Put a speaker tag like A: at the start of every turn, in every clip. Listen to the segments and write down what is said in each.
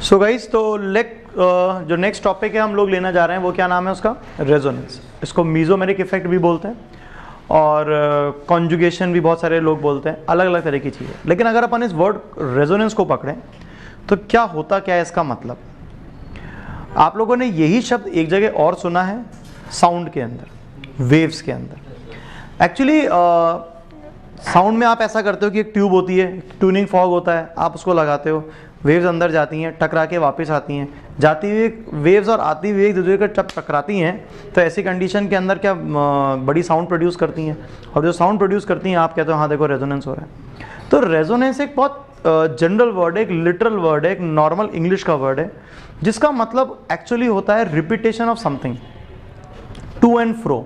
A: So guys, तो जो next topic है हम लोग लेना जा रहे हैं वो क्या नाम है उसका? रेजोनेंस। इसको मीजोमेरिक इफेक्ट भी बोलते हैं और कॉन्जुगेशन भी बहुत सारे लोग बोलते हैं, अलग अलग तरह की चीज़ें। लेकिन अगर अपन इस वर्ड रेजोनेंस को पकड़ें तो क्या होता क्या है इसका मतलब? आप लोगों ने यही शब्द एक जगह और सुना है, साउंड के अंदर, वेव्स के अंदर। एक्चुअली साउंड में आप ऐसा करते हो कि एक ट्यूब होती है, ट्यूनिंग फॉग होता है, आप उसको लगाते हो, वेव्स अंदर जाती हैं, टकरा के वापस आती हैं। जाती हुई वेव्स और आती हुई एक दूसरे के जब टकराती हैं तो ऐसी कंडीशन के अंदर क्या बड़ी साउंड प्रोड्यूस करती हैं, और जो साउंड प्रोड्यूस करती हैं आप कहते हो हाँ देखो रेजोनेंस हो रहा है। तो रेजोनेंस एक बहुत जनरल वर्ड है, एक लिटरल वर्ड है, एक नॉर्मल इंग्लिश का वर्ड है, जिसका मतलब एक्चुअली होता है repetition of something, to and fro.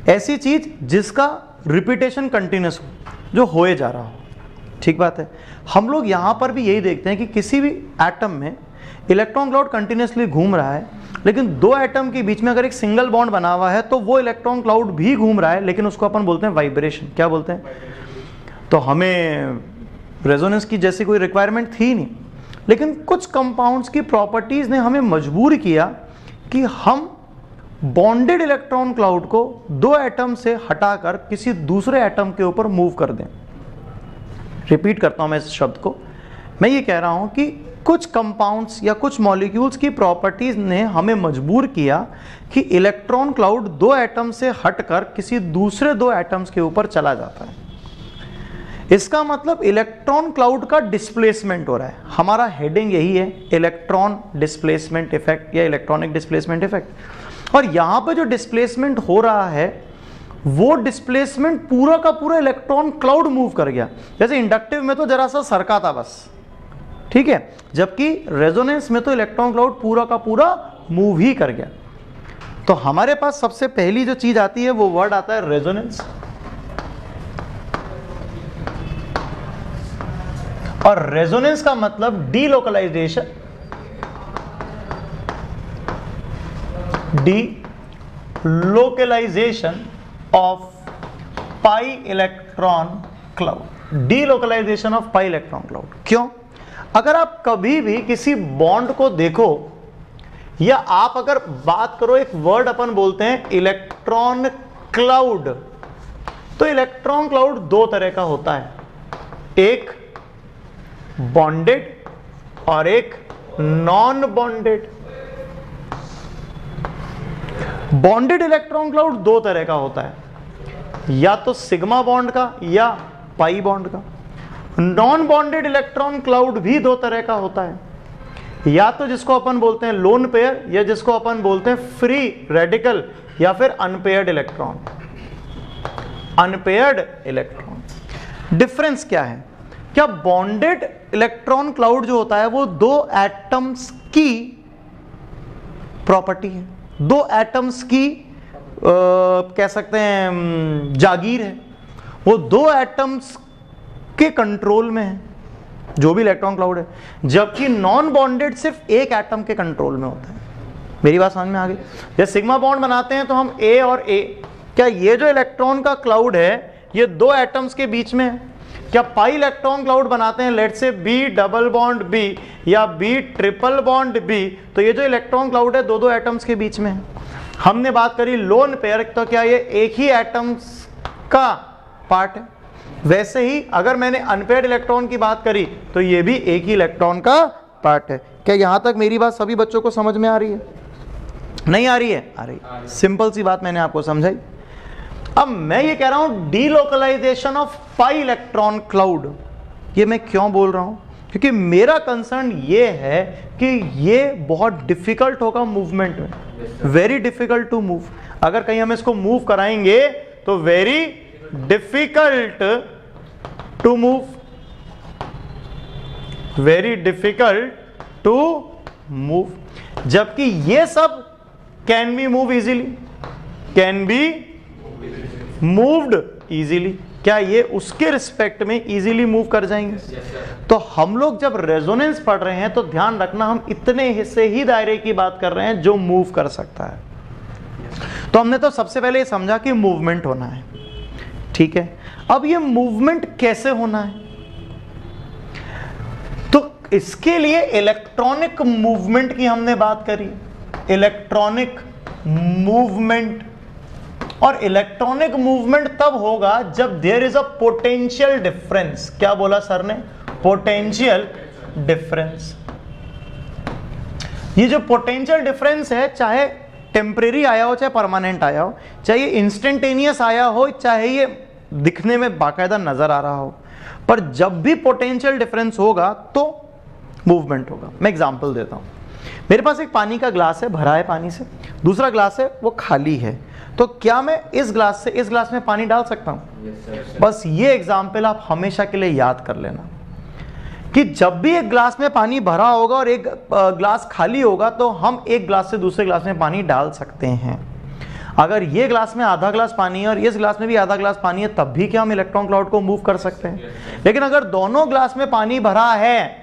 A: ऐसी चीज जिसका रिपीटेशन कंटिन्यूस हो, जो होए जा रहा हो। ठीक बात है। हम लोग यहाँ पर भी यही देखते हैं कि किसी भी एटम में इलेक्ट्रॉन क्लाउड कंटिन्यूसली घूम रहा है, लेकिन दो एटम के बीच में अगर एक सिंगल बॉन्ड बना हुआ है तो वो इलेक्ट्रॉन क्लाउड भी घूम रहा है, लेकिन उसको अपन बोलते हैं वाइब्रेशन। क्या बोलते हैं? तो हमें रेजोनेंस की जैसी कोई रिक्वायरमेंट थी नहीं, लेकिन कुछ कंपाउंड्स की प्रॉपर्टीज ने हमें मजबूर किया कि हम बॉन्डेड इलेक्ट्रॉन क्लाउड को दो एटम से हटाकर किसी दूसरे एटम के ऊपर मूव कर दें। रिपीट करता हूं मैं इस शब्द को। मैं ये कह रहा हूं कि कुछ कंपाउंड्स या कुछ मॉलिक्यूल्स की प्रॉपर्टीज ने हमें मजबूर किया कि इलेक्ट्रॉन क्लाउड दो एटम से हटकर किसी दूसरे दो एटम्स के ऊपर चला जाता है। इसका मतलब इलेक्ट्रॉन क्लाउड का डिस्प्लेसमेंट हो रहा है। हमारा हेडिंग यही है, इलेक्ट्रॉन डिस्प्लेसमेंट इफेक्ट या इलेक्ट्रॉनिक डिस्प्लेसमेंट इफेक्ट। और यहां पर जो डिस्प्लेसमेंट हो रहा है वो डिस्प्लेसमेंट पूरा का पूरा इलेक्ट्रॉन क्लाउड मूव कर गया। जैसे इंडक्टिव में तो जरा सा सरका था बस, ठीक है, जबकि रेजोनेंस में तो इलेक्ट्रॉन क्लाउड पूरा का पूरा मूव ही कर गया। तो हमारे पास सबसे पहली जो चीज आती है वो वर्ड आता है रेजोनेंस। और रेजोनेंस का मतलब delocalisation, delocalisation of pi electron cloud. Delocalisation of pi electron cloud. क्यों? अगर आप कभी भी किसी बॉन्ड को देखो या आप अगर बात करो, एक वर्ड अपन बोलते हैं इलेक्ट्रॉन क्लाउड। तो इलेक्ट्रॉन क्लाउड दो तरह का होता है, एक बॉन्डेड और एक non bonded. Bonded electron cloud दो तरह का होता है, या तो सिग्मा बॉन्ड का या पाई बॉन्ड का। नॉन बॉन्डेड इलेक्ट्रॉन क्लाउड भी दो तरह का होता है, या तो जिसको अपन बोलते हैं लोन पेयर, या जिसको अपन बोलते हैं फ्री रेडिकल, या फिर unpaired electron. Unpaired electron difference क्या है? क्या बॉन्डेड इलेक्ट्रॉन क्लाउड जो होता है वो दो एटम्स की प्रॉपर्टी है, दो एटम्स की कह सकते हैं जागीर है, वो दो एटम्स के कंट्रोल में है जो भी इलेक्ट्रॉन क्लाउड है। जबकि नॉन बॉन्डेड सिर्फ एक एटम के कंट्रोल में होता है। मेरी बात समझ में आ गई? जब सिग्मा बॉन्ड बनाते हैं तो हम ए और ए, क्या ये जो इलेक्ट्रॉन का क्लाउड है ये दो एटम्स के बीच में है? क्या पाई इलेक्ट्रॉन क्लाउड बनाते हैं, लेट से बी डबल बॉन्ड बी या बी ट्रिपल बॉन्ड बी, तो ये जो इलेक्ट्रॉन क्लाउड है दो दो एटम्स के बीच में है। हमने बात करी लोन पेयर, तो क्या ये एक ही एटम्स का पार्ट है? वैसे ही अगर मैंने अनपेयर्ड इलेक्ट्रॉन की बात करी तो ये भी एक ही इलेक्ट्रॉन का पार्ट है। क्या यहां तक मेरी बात सभी बच्चों को समझ में आ रही है? नहीं आ रही है? आ रही। सिंपल सी बात मैंने आपको समझाई। अब मैं ये कह रहा हूं delocalisation of pi electron cloud. ये मैं क्यों बोल रहा हूं? क्योंकि मेरा कंसर्न ये है कि ये बहुत डिफिकल्ट होगा मूवमेंट में, वेरी डिफिकल्ट टू मूव। अगर कहीं हम इसको मूव कराएंगे तो very difficult to move, very difficult to move. जबकि ये सब can be move easily, can be moved easily. क्या ये उसके रिस्पेक्ट में इजीली मूव कर जाएंगे? तो हम लोग जब रेजोनेंस पढ़ रहे हैं तो ध्यान रखना हम इतने हिस्से ही दायरे की बात कर रहे हैं जो मूव कर सकता है। तो हमने तो सबसे पहले ये समझा कि मूवमेंट होना है, ठीक है। अब ये मूवमेंट कैसे होना है? तो इसके लिए इलेक्ट्रॉनिक मूवमेंट की हमने बात करी, इलेक्ट्रॉनिक मूवमेंट। और इलेक्ट्रॉनिक मूवमेंट तब होगा जब there is a potential difference. क्या बोला सर ने? Potential difference. ये जो पोटेंशियल डिफरेंस है, चाहे टेम्परेरी आया हो चाहे परमानेंट आया हो, चाहे ये इंस्टेंटेनियस आया हो चाहे ये दिखने में बाकायदा नजर आ रहा हो, पर जब भी पोटेंशियल डिफरेंस होगा तो मूवमेंट होगा। मैं एग्जांपल देता हूं। मेरे पास एक पानी का ग्लास है, भरा है पानी से, दूसरा ग्लास है वो खाली है, तो क्या मैं इस ग्लास से इस ग्लास में पानी डाल सकता हूं? बस ये एग्जाम्पल आप हमेशा के लिए याद कर लेना कि जब भी एक ग्लास में पानी भरा होगा और एक ग्लास खाली होगा तो हम एक ग्लास से दूसरे ग्लास में पानी डाल सकते हैं। अगर ये ग्लास में आधा ग्लास पानी है और इस ग्लास में भी आधा ग्लास पानी है, तब भी क्या हम इलेक्ट्रॉन क्लाउड को मूव कर सकते हैं। लेकिन अगर दोनों ग्लास में पानी भरा है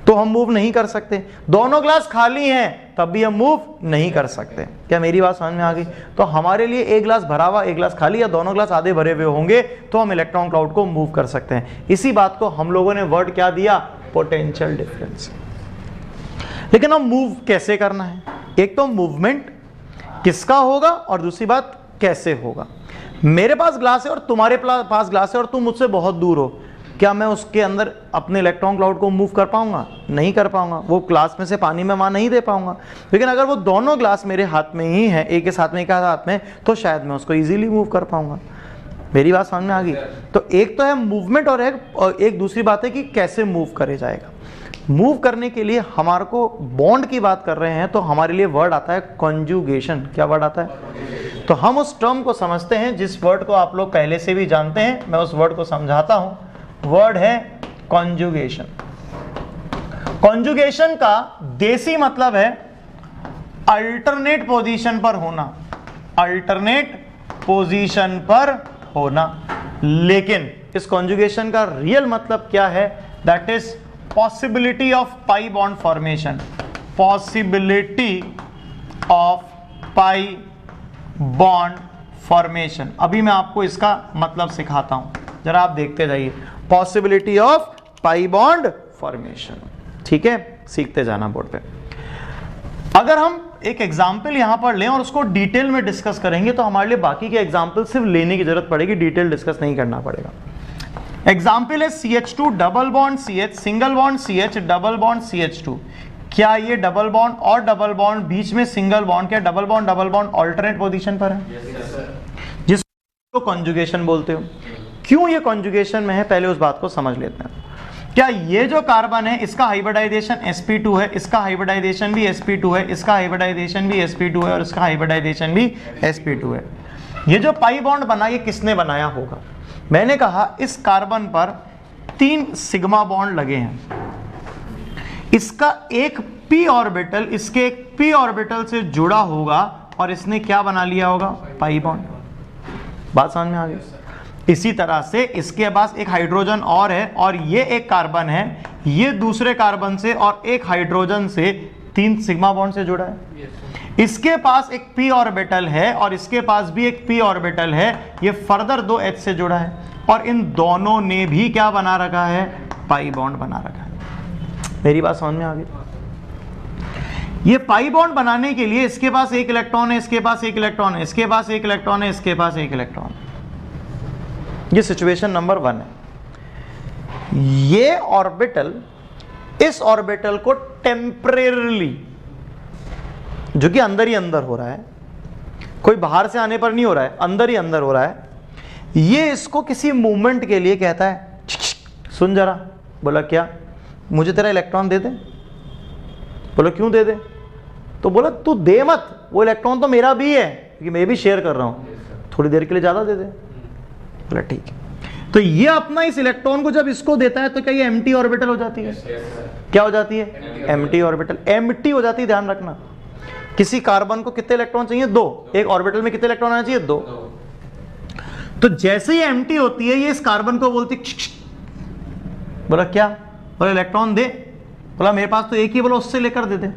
A: तो हम मूव नहीं कर सकते, दोनों ग्लास खाली हैं तब भी हम मूव नहीं कर सकते। क्या मेरी बात समझ में आ गई? तो हमारे लिए एक ग्लास भरा हुआ एक ग्लास खाली या दोनों ग्लास आधे भरे हुए होंगे तो हम इलेक्ट्रॉन क्लाउड को मूव कर सकते हैं। इसी बात को हम लोगों ने वर्ड क्या दिया? Potential difference. लेकिन अब मूव कैसे करना है? एक तो मूवमेंट किसका होगा और दूसरी बात कैसे होगा। मेरे पास ग्लास है और तुम्हारे पास ग्लास है और तुम मुझसे बहुत दूर हो, क्या मैं उसके अंदर अपने इलेक्ट्रॉन क्लाउड को मूव कर पाऊंगा? नहीं कर पाऊंगा। वो ग्लास में से पानी में वहां नहीं दे पाऊंगा। लेकिन अगर वो दोनों ग्लास मेरे हाथ में ही है, एक के साथ में एक हाथ में, तो शायद मैं उसको इजीली मूव कर पाऊंगा। मेरी बात समझ में आ गई? तो एक तो है मूवमेंट और एक दूसरी बात है कि कैसे मूव करे जाएगा। मूव करने के लिए हमारे को बॉन्ड की बात कर रहे हैं तो हमारे लिए वर्ड आता है कॉन्जुगेशन। क्या वर्ड आता है? तो हम उस टर्म को समझते हैं जिस वर्ड को आप लोग पहले से भी जानते हैं, मैं उस वर्ड को समझाता हूं। वर्ड है कॉन्जुगेशन। कॉन्जुगेशन का देसी मतलब है अल्टरनेट पोजीशन पर होना, अल्टरनेट पोजीशन पर होना। लेकिन इस कॉन्जुगेशन का रियल मतलब क्या है? That is possibility of pi bond formation, possibility of pi bond formation. अभी मैं आपको इसका मतलब सिखाता हूं, जरा आप देखते जाइए। Possibility of pi bond formation, ठीक है, सीखते जाना बोर्ड पे। अगर हम एक एग्जाम्पल यहां पर लें और उसको डिटेल में डिस्कस करेंगे तो हमारे लिए बाकी के एग्जाम्पल सिर्फ लेने की जरूरत पड़ेगी, डिटेल डिस्कस नहीं करना पड़ेगा। एग्जाम्पल है CH2 double bond CH, single bond CH, double bond CH2। क्या ये डबल बॉन्ड और डबल बॉन्ड बीच में सिंगल बॉन्ड, क्या डबल बॉन्ड ऑल्टरनेट पोजीशन पर है? yes, जिसको कॉन्जुगेशन बोलते हो। क्यों ये कॉन्जुगेशन में है, पहले उस बात को समझ लेते हैं। क्या ये जो कार्बन है इसका हाइब्रिडाइजेशन sp2 है, इसका हाइब्रिडाइजेशन भी sp2 है, इसका हाइब्रिडाइजेशन भी sp2 है और इसका हाइब्रिडाइजेशन भी sp2 है। ये जो पाई बॉन्ड बना ये किसने बनाया होगा? मैंने कहा इस कार्बन पर 3 सिग्मा बॉन्ड लगे हैं, इसका एक p ऑर्बिटल इसके एक p ऑर्बिटल से जुड़ा होगा और इसने क्या बना लिया होगा? Pi bond. बात समझ में आ गई? इसी तरह से इसके पास एक हाइड्रोजन और है और ये एक कार्बन है, ये दूसरे कार्बन से और एक हाइड्रोजन से 3 सिग्मा बॉन्ड से जुड़ा है। इसके पास एक p ऑर्बिटल है और इसके पास भी एक p ऑर्बिटल है, ये फर्दर 2 H से जुड़ा है और इन दोनों ने भी क्या बना रखा है? पाई बॉन्ड बना रखा है। मेरी बात समझ में आ गई? ये पाई बॉन्ड बनाने के लिए इसके पास एक इलेक्ट्रॉन है, इसके पास एक इलेक्ट्रॉन है, इसके पास एक इलेक्ट्रॉन है, इसके पास एक इलेक्ट्रॉन है। ये सिचुएशन नंबर 1 है। ये ऑर्बिटल इस ऑर्बिटल को टेम्परेरीली, जो कि अंदर ही अंदर हो रहा है, कोई बाहर से आने पर नहीं हो रहा है, अंदर ही अंदर हो रहा है, ये इसको किसी मूवमेंट के लिए कहता है सुन जरा। बोला क्या? मुझे तेरा इलेक्ट्रॉन दे दे। बोला क्यों दे दे? तो बोला तू दे मत, वो इलेक्ट्रॉन तो मेरा भी है क्योंकि मैं भी शेयर कर रहा हूं, थोड़ी देर के लिए ज्यादा दे दे। बोला ठीक है। तो ये अपना इस इलेक्ट्रॉन को जब इसको देता है तो क्या ये एम्प्टी ऑर्बिटल हो जाती है? क्या हो जाती है? एम्प्टी ऑर्बिटल, एम्प्टी हो जाती है। ध्यान रखना, किसी कार्बन को कितने इलेक्ट्रॉन चाहिए? 2। एक ऑर्बिटल में कितने इलेक्ट्रॉन आना चाहिए? 2। तो जैसे ही एम्प्टी होती है ये इस कार्बन को बोलती, बोला क्या? बोला इलेक्ट्रॉन दे। बोला मेरे पास तो एक ही, बोला उससे लेकर दे दे।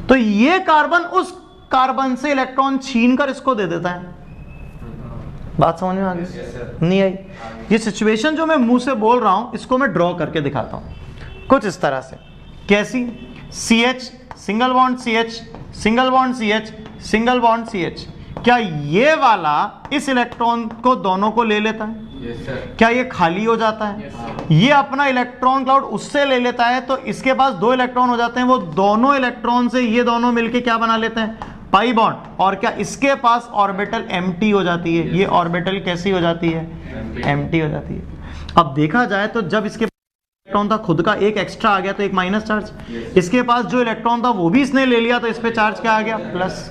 A: तो ये कार्बन उस कार्बन से इलेक्ट्रॉन छीनकर इसको दे देता है। बात समझ में आ गई? नहीं आई? ये सिचुएशन जो मैं मुंह से बोल रहा हूं इसको मैं ड्रॉ करके दिखाता हूं कुछ इस तरह से। कैसी? CH single bond CH single bond CH single bond CH। क्या ये वाला इस इलेक्ट्रॉन को दोनों को ले लेता है?
B: Yes, sir.
A: क्या ये खाली हो जाता है?
B: Yes,
A: ये अपना इलेक्ट्रॉन क्लाउड उससे ले लेता है तो इसके पास 2 इलेक्ट्रॉन हो जाते हैं। वो दोनों इलेक्ट्रॉन से ये दोनों मिलके क्या बना लेते हैं? पाई बॉन्ड। और क्या इसके पास ऑर्बिटल एम्प्टी हो जाती है? ये ऑर्बिटल कैसी हो जाती है? एम्प्टी हो जाती है। अब देखा जाए तो जब इसके इलेक्ट्रॉन था खुद का एक एक्स्ट्रा आ गया तो एक माइनस चार्ज। इसके पास जो इलेक्ट्रॉन था वो भी इसने ले लिया तो इस पे चार्ज क्या आ गया? प्लस।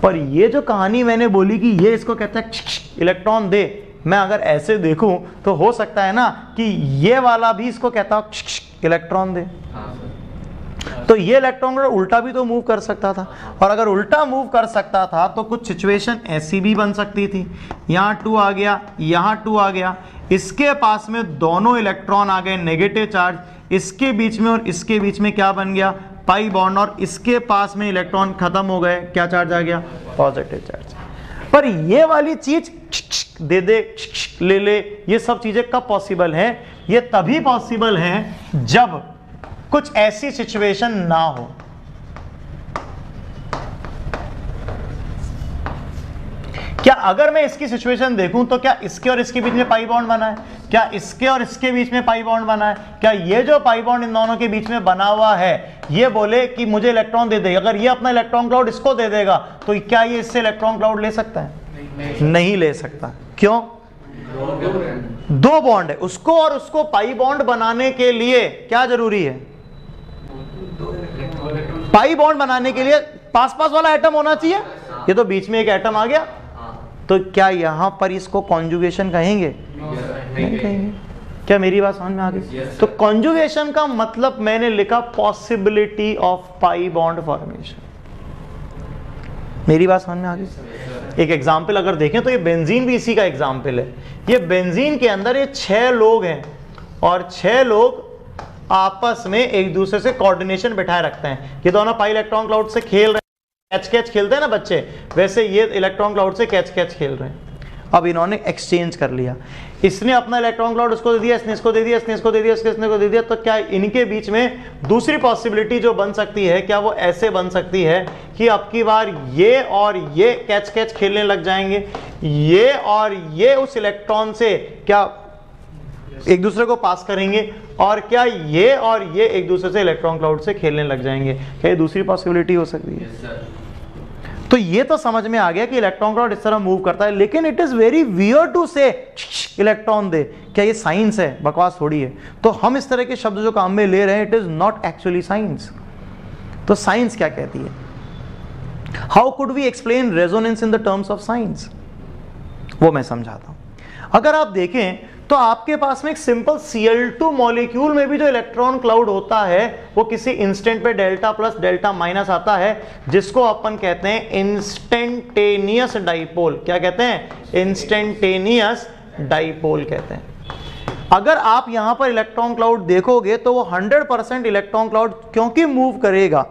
A: पर ये जो कहानी मैंने बोली कि ये इसको कहता है इलेक्ट्रॉन दे, मैं अगर ऐसे देखूं तो हो सकता है ना कि ये वाला भी इसको कहता इलेक्ट्रॉन दे। तो ये इलेक्ट्रॉन उल्टा भी तो मूव कर सकता था, और अगर उल्टा मूव कर सकता था तो कुछ सिचुएशन ऐसी भी बन सकती थी। यहाँ 2 आ गया, यहाँ 2 आ गया, इसके पास में दोनों इलेक्ट्रॉन आ गए नेगेटिव चार्ज, इसके बीच में और इसके बीच में क्या बन गया? पाई बॉन्ड, और इसके पास में इलेक्ट्रॉन खत्म हो गए, क्या चार्ज आ गया? Positive charge. पर ये वाली चीज दे दे ले ले, ये सब चीजें कब पॉसिबल है? ये तभी पॉसिबल है जब कुछ ऐसी सिचुएशन ना हो। क्या अगर मैं इसकी सिचुएशन देखूं तो क्या इसके और इसके बीच में पाई बॉन्ड बना है? क्या इसके और इसके बीच में पाई बॉन्ड बना है? क्या ये जो पाई बॉन्ड इन दोनों के बीच में बना हुआ है ये बोले कि मुझे इलेक्ट्रॉन दे दे, अगर ये अपना इलेक्ट्रॉन क्लाउड इसको दे देगा तो क्या ये इससे इलेक्ट्रॉन क्लाउड ले सकता है? नहीं ले सकता। क्यों? 2 बॉन्ड है, उसको और उसको पाई बॉन्ड बनाने के लिए क्या जरूरी है? पाई बॉन्ड बनाने के लिए पास पास वाला एटम होना चाहिए। ये तो बीच में एक एटम आ गया, तो क्या यहां पर इसको कॉन्जुगेशन कहेंगे? नहीं कहेंगे। क्या मेरी बात समझ में आ गई? तो कॉन्जुगेशन का मतलब मैंने लिखा possibility of pi bond formation. मेरी बात समझ में आ गई? एक एग्जाम्पल अगर देखें तो ये बेंजीन भी इसी का एग्जाम्पल है। ये बेंजीन के अंदर ये 6 लोग हैं और 6 लोग आपस में एक दूसरे से कोऑर्डिनेशन बिठाए रखते हैं। ये दोनों पाई इलेक्ट्रॉन क्लाउड से खेल रहे हैं, कैच कैच खेलते हैं ना बच्चे, वैसे ये इलेक्ट्रॉन क्लाउड से कैच कैच खेल रहे हैं। अब इन्होंने एक्सचेंज कर लिया, इसने अपना इलेक्ट्रॉन क्लाउड उसको दे दिया, इसने इसको दे दिया, इसने इसको दे दिया, इसने को दे दिया। तो क्या इनके बीच में दूसरी पॉसिबिलिटी जो बन सकती है, क्या वो ऐसे बन सकती है कि अब की बार ये और ये कैच कैच खेलने लग जाएंगे, ये और ये उस इलेक्ट्रॉन से क्या एक दूसरे को पास करेंगे, और क्या ये और ये एक दूसरे से इलेक्ट्रॉन क्लाउड से खेलने लग जाएंगे? क्या ये दूसरी पॉसिबिलिटी हो सकती है? तो ये तो समझ में आ गया कि इलेक्ट्रॉन क्लाउड इस तरह मूव करता है, लेकिन it is very weird to say electron दे। क्या ये साइंस है? बकवास थोड़ी है। तो हम इस तरह के शब्द जो काम में ले रहे हैं, it is not actually science. तो साइंस क्या कहती है? How could we explain resonance in the terms of science? वो मैं समझाता हूं। अगर आप देखें तो आपके पास में एक सिंपल Cl2 मॉलिक्यूल में भी जो इलेक्ट्रॉन क्लाउड होता है वो किसी इंस्टेंट पे डेल्टा प्लस डेल्टा माइनस आता है, जिसको अपन कहते हैं इंस्टेंटेनियस डाइपोल। क्या कहते हैं? इंस्टेंटेनियस डाइपोल कहते हैं। अगर आप यहां पर इलेक्ट्रॉन क्लाउड देखोगे तो वो 100% इलेक्ट्रॉन क्लाउड क्योंकि मूव करेगा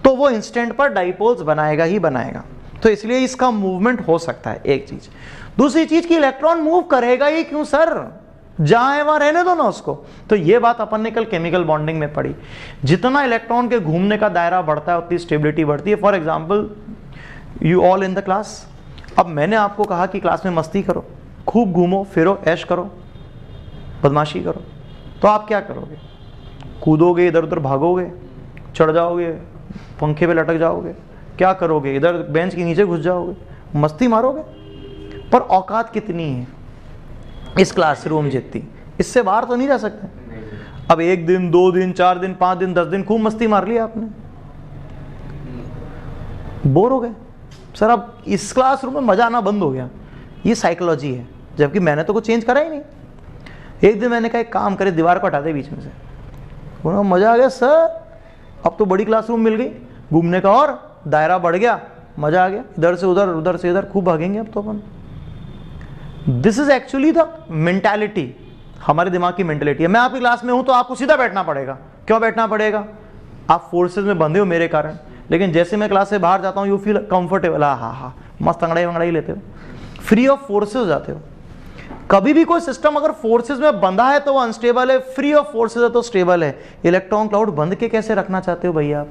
A: तो वो इंस्टेंट पर डाइपोल्स बनाएगा ही बनाएगा। तो इसलिए इसका मूवमेंट हो सकता है, एक चीज। दूसरी चीज कि इलेक्ट्रॉन मूव करेगा ही क्यों सर, जहां है वहां रहने दो ना उसको। तो ये बात अपन ने कल केमिकल बॉन्डिंग में पढ़ी। जितना इलेक्ट्रॉन के घूमने का दायरा बढ़ता है उतनी स्टेबिलिटी बढ़ती है। For example, you all in the class, अब मैंने आपको कहा कि क्लास में मस्ती करो, खूब घूमो फिरो, ऐश करो, बदमाशी करो, तो आप क्या करोगे? कूदोगे, इधर उधर भागोगे, चढ़ जाओगे, पंखे पे लटक जाओगे, क्या करोगे? इधर बेंच के नीचे घुस जाओगे, मस्ती मारोगे। पर औकात कितनी है इस क्लासरूम जितनी, इससे बाहर तो नहीं जा सकते। अब 1 दिन 2 दिन 4 दिन 5 दिन 10 दिन खूब मस्ती मार लिया आपने, बोर हो गए सर, अब इस क्लासरूम में मजा आना बंद हो गया। ये साइकोलॉजी है, जबकि मैंने तो कुछ चेंज करा ही नहीं। एक दिन मैंने कहा एक काम करे, दीवार को हटा दे बीच में से। उन्होंने मजा आ गया सर, अब तो बड़ी क्लासरूम मिल गई, घूमने का और दायरा बढ़ गया, मजा आ गया, इधर से उधर उधर से इधर खूब भागेंगे अब तो अपन। This is actually the mentality, हमारे दिमाग की मेंटालिटी है। मैं आपकी क्लास में हूं तो आपको सीधा बैठना पड़ेगा। क्यों बैठना पड़ेगा? आप फोर्सेस में बंधे हो मेरे कारण, लेकिन जैसे मैं क्लास से बाहर जाता हूं यू फील कंफर्टेबल, हाँ हाँ मस्त अंगड़ाई वंगड़ाई लेते हो। फ्री ऑफ फोर्सेस हो जाते हो। कभी भी कोई सिस्टम अगर फोर्सेस में बंधा है तो वो अनस्टेबल है, फ्री ऑफ फोर्सेस है तो स्टेबल है। इलेक्ट्रॉन क्लाउड बंध के कैसे रखना चाहते हो भैया आप?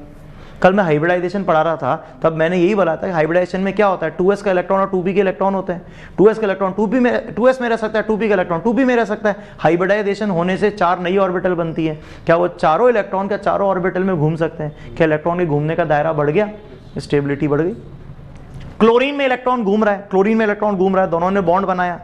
A: कल मैं हाइब्रिडाइजेशन पढ़ा रहा था, तब मैंने यही बोला था कि हाइब्रिडाइजेशन में क्या होता है, 2s का इलेक्ट्रॉन और 2p के इलेक्ट्रॉन होते हैं। 2s का इलेक्ट्रॉन 2s में रह सकता है, 2p का इलेक्ट्रॉन 2p में रह सकता है। हाइब्रिडाइजेशन होने से 4 नई ऑर्बिटल बनती है। क्या वो चारों इलेक्ट्रॉन क्या चारों ऑर्बिटल में घूम सकते हैं? क्या इलेक्ट्रॉन के घूमने का दायरा बढ़ गया, स्टेबिलिटी बढ़ गई। क्लोरीन में इलेक्ट्रॉन घूम रहा है, क्लोरीन में इलेक्ट्रॉन घूम रहा है, दोनों ने बॉन्ड बनाया।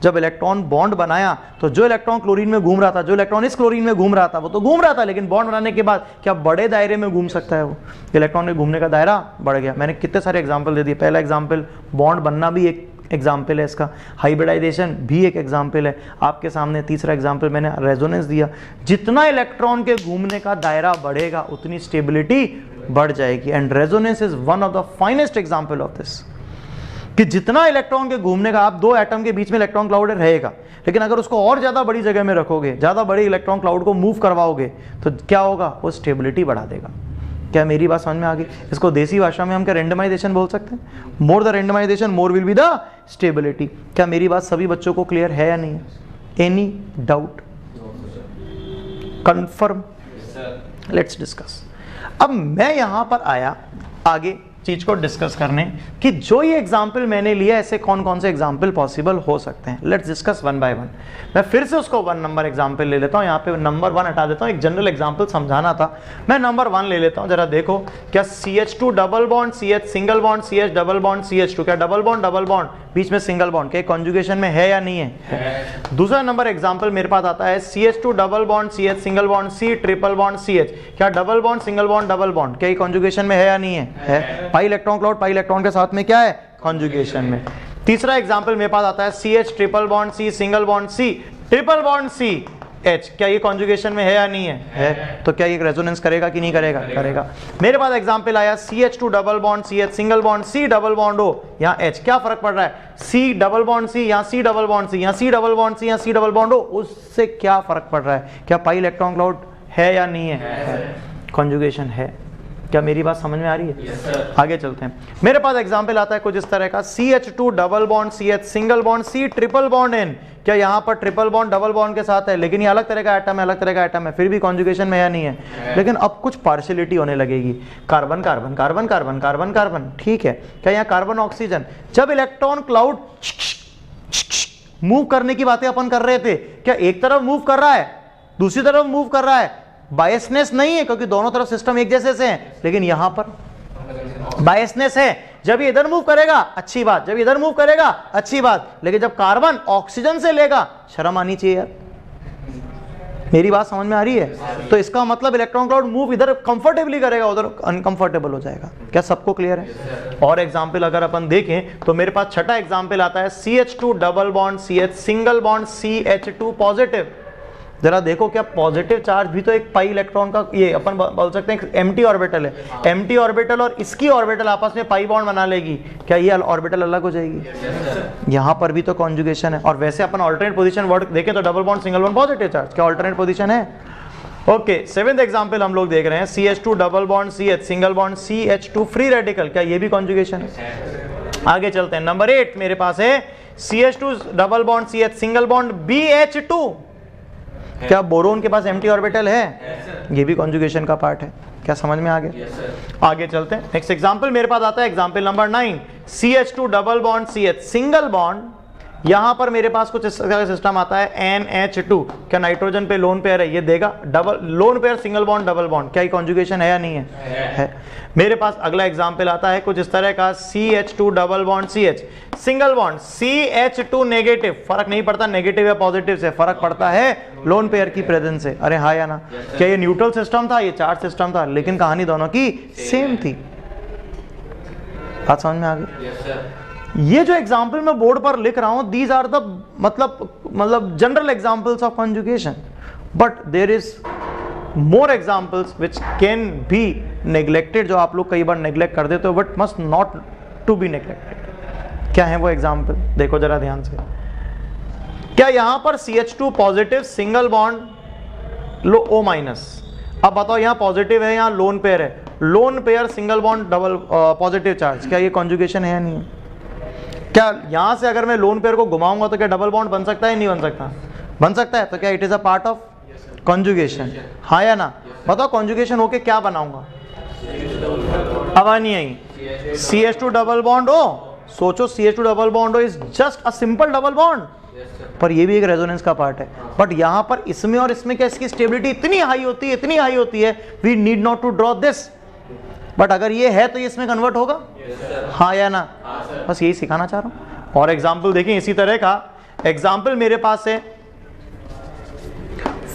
A: जब इलेक्ट्रॉन बॉन्ड बनाया तो जो इलेक्ट्रॉन क्लोरीन में घूम रहा था, जो इलेक्ट्रॉन इस क्लोरीन में घूम रहा था, वो तो घूम रहा था, लेकिन बॉन्ड बनाने के बाद क्या बड़े दायरे में घूम सकता है? वो इलेक्ट्रॉन के घूमने का दायरा बढ़ गया। मैंने कितने सारे एग्जांपल दे दिए। पहला एग्जांपल बॉन्ड बनना भी एक एग्जाम्पल है इसका, हाइब्रिडाइजेशन भी एक एग्जाम्पल है आपके सामने। तीसरा एग्जाम्पल मैंने रेजोनेंस दिया। जितना इलेक्ट्रॉन के घूमने का दायरा बढ़ेगा उतनी स्टेबिलिटी बढ़ जाएगी। And resonance is one of the finest example of this, कि जितना इलेक्ट्रॉन के घूमने का, आप दो एटम के बीच में इलेक्ट्रॉन क्लाउड रहेगा, लेकिन अगर उसको और ज्यादा बड़ी जगह में रखोगे, ज्यादा बड़े इलेक्ट्रॉन क्लाउड को मूव करवाओगे, तो क्या होगा? वो स्टेबिलिटी बढ़ा देगा। क्या मेरी बात समझ में आ गई? इसको देसी भाषा में हम क्या रेंडमाइजेशन बोल सकते हैं? More the randomisation more will be the stability. क्या मेरी बात सभी बच्चों को क्लियर है या नहीं है? Any doubt? Confirm? Let's discuss. अब मैं यहां पर आया आगे चीज को डिस्कस करने कि जो ये एग्जाम्पल मैंने लिया, ऐसे कौन कौन से एग्जाम्पल पॉसिबल हो सकते हैं। Let's discuss one by one. मैं फिर से उसको 1 नंबर एग्जाम्पल ले लेता हूँ, यहाँ पे नंबर 1 हटा देता हूँ, एक जनरल एग्जाम्पल समझाना था। मैं नंबर 1 ले लेता हूँ। जरा देखो, क्या CH2 double bond CH single bond CH double bond CH2, क्या डबल बॉन्ड बीच में सिंगल बॉन्ड के कॉन्जुगेशन में है या नहीं है? दूसरा नंबर एग्जाम्पल मेरे पास आता है CH2 double bond CH single bond C triple bond CH, क्या double bond single bond double bond, क्या ये कॉन्जुगेशन में है या नहीं है? पाई इलेक्ट्रॉन क्लाउड पाई इलेक्ट्रॉन के साथ में क्या है? कॉन्जुगेशन में। तीसरा एग्जाम्पल मेरे पास आता है CH triple bond C single bond C triple bond C H, क्या ये कॉन्जुगेशन में है या नहीं है? तो क्या ये रेजोनेंस करेगा कि नहीं करेगा? करेगा। मेरे पास एग्जांपल आया CH2 double bond CH single bond C double bond O, यहाँ H, क्या फर्क पड़ रहा है? C डबल बॉन्ड C, यहाँ C डबल बॉन्ड C, यहाँ C डबल बॉन्ड C, यहाँ C डबल बॉन्ड O, उससे क्या फर्क पड़ रहा है? क्या पाई इलेक्ट्रॉन क्लाउड है या नहीं है? कॉन्जुगेशन है। क्या मेरी बात समझ में आ रही है? yes, आगे चलते हैं। मेरे पास एग्जांपल आता है कुछ इस तरह का, CH2 double bond CH single bond C triple bond N, क्या यहाँ पर ट्रिपल बॉन्ड डबल बॉन्ड के साथ है, लेकिन ये अलग तरह का एटम है, अलग तरह का एटम है, फिर भी कॉन्जुगेशन में या नहीं है? लेकिन अब कुछ पार्शियलिटी होने लगेगी, carbon carbon carbon carbon carbon carbon, ठीक है। क्या यहाँ कार्बन ऑक्सीजन, जब इलेक्ट्रॉन क्लाउड मूव करने की बातें अपन कर रहे थे, क्या एक तरफ मूव कर रहा है दूसरी तरफ मूव कर रहा है? बायसनेस नहीं है, क्योंकि दोनों तरफ सिस्टम एक जैसे से हैं, लेकिन यहां पर बायसनेस है। जब ये इधर मूव करेगा अच्छी बात, जब इधर मूव करेगा अच्छी बात, लेकिन जब कार्बन ऑक्सीजन से लेगा, शर्म आनी चाहिए यार। मेरी बात समझ में आ रही है? तो इसका मतलब इलेक्ट्रॉन क्लाउड मूव इधर कंफर्टेबली करेगा, उधर अनकंफर्टेबल हो जाएगा। क्या सबको क्लियर है? और एग्जाम्पल अगर अपन देखें तो मेरे पास छठा एग्जाम्पल आता है CH2 double bond CH single bond CH2 positive. जरा देखो, क्या पॉजिटिव चार्ज भी तो एक पाई इलेक्ट्रॉन का, ये अपन बोल सकते हैं एम्प्टी ऑर्बिटल है, एम्प्टी ऑर्बिटल और इसकी ऑर्बिटल आपस में पाई बॉन्ड बना लेगी, क्या ये ऑर्बिटल अलग हो जाएगी? यहां पर भी तो कॉन्जुगेशन है। और वैसे अपन ऑल्टरनेट पोजीशन वर्ड देखें तो double bond single bond positive charge, क्या ऑल्टरनेट पोजीशन है? ओके, 7th एग्जांपल हम लोग देख रहे हैं, CH2 double bond CH single bond CH2 free radical, क्या ये भी कॉन्जुगेशन है? आगे चलते हैं। नंबर 8 मेरे पास है CH2 double bond CH single bond BH2, क्या बोरोन के पास एम्प्टी ऑर्बिटल है? ये भी कॉन्जुगेशन का पार्ट है। क्या समझ में आ गया? आगे चलते हैं। नेक्स्ट एग्जांपल मेरे पास आता है example number 9, CH2 double bond CH single bond, यहां पर मेरे पास कुछ इस तरह का सिस्टम आता है NH2, क्या नाइट्रोजन पे लोन पेयर है, ये देगा double lone pair single bond double bond, क्या ये कॉन्जुगेशन है या नहीं है? मेरे पास अगला एग्जांपल आता है कुछ इस तरह का, CH2 double bond CH single bond CH2 negative, फर्क नहीं पड़ता नेगेटिव या पॉजिटिव से, फर्क पड़ता है लोन पेयर की प्रेजेंस से। अरे हाँ या ना? क्या ये न्यूट्रल सिस्टम था, ये चार्ज सिस्टम था, लेकिन कहानी दोनों की सेम थी। बात समझ में आ गई? ये जो एग्जाम्पल मैं बोर्ड पर लिख रहा हूं, दीज आर द मतलब general examples of conjugation, but there is more examples which can be neglected, जो आप लोग कई बार नेग्लेक्ट कर देते हो, but must not to be neglected. क्या है वो एग्जाम्पल? देखो जरा ध्यान से। क्या यहां पर CH2 पॉजिटिव सिंगल बॉन्ड लो O माइनस, अब बताओ यहां पॉजिटिव है, यहां लोन पेयर है, lone pair single bond double positive charge, क्या ये कॉन्जुगेशन है या नहीं? क्या यहां से अगर मैं लोन पेयर को घुमाऊंगा तो क्या डबल बॉन्ड बन सकता है, नहीं बन सकता? बन सकता है। तो क्या it is a part of conjugation, हाँ या ना? बताओ कॉन्जुगेशन होके क्या बनाऊंगा? आवाज नहीं आई। CH2 डबल बॉन्ड हो, सोचो CH2 डबल बॉन्ड हो is just a simple double bond, पर ये भी एक रेजोनेंस का पार्ट है। बट यहां पर इसमें और इसमें क्या इसकी स्टेबिलिटी इतनी हाई होती है, इतनी हाई होती है, we need not to draw this. But अगर ये है तो ये इसमें कन्वर्ट होगा, हाँ या ना? बस यही सिखाना चाह रहा हूं। और एग्जाम्पल देखें इसी तरह का एग्जाम्पल मेरे पास है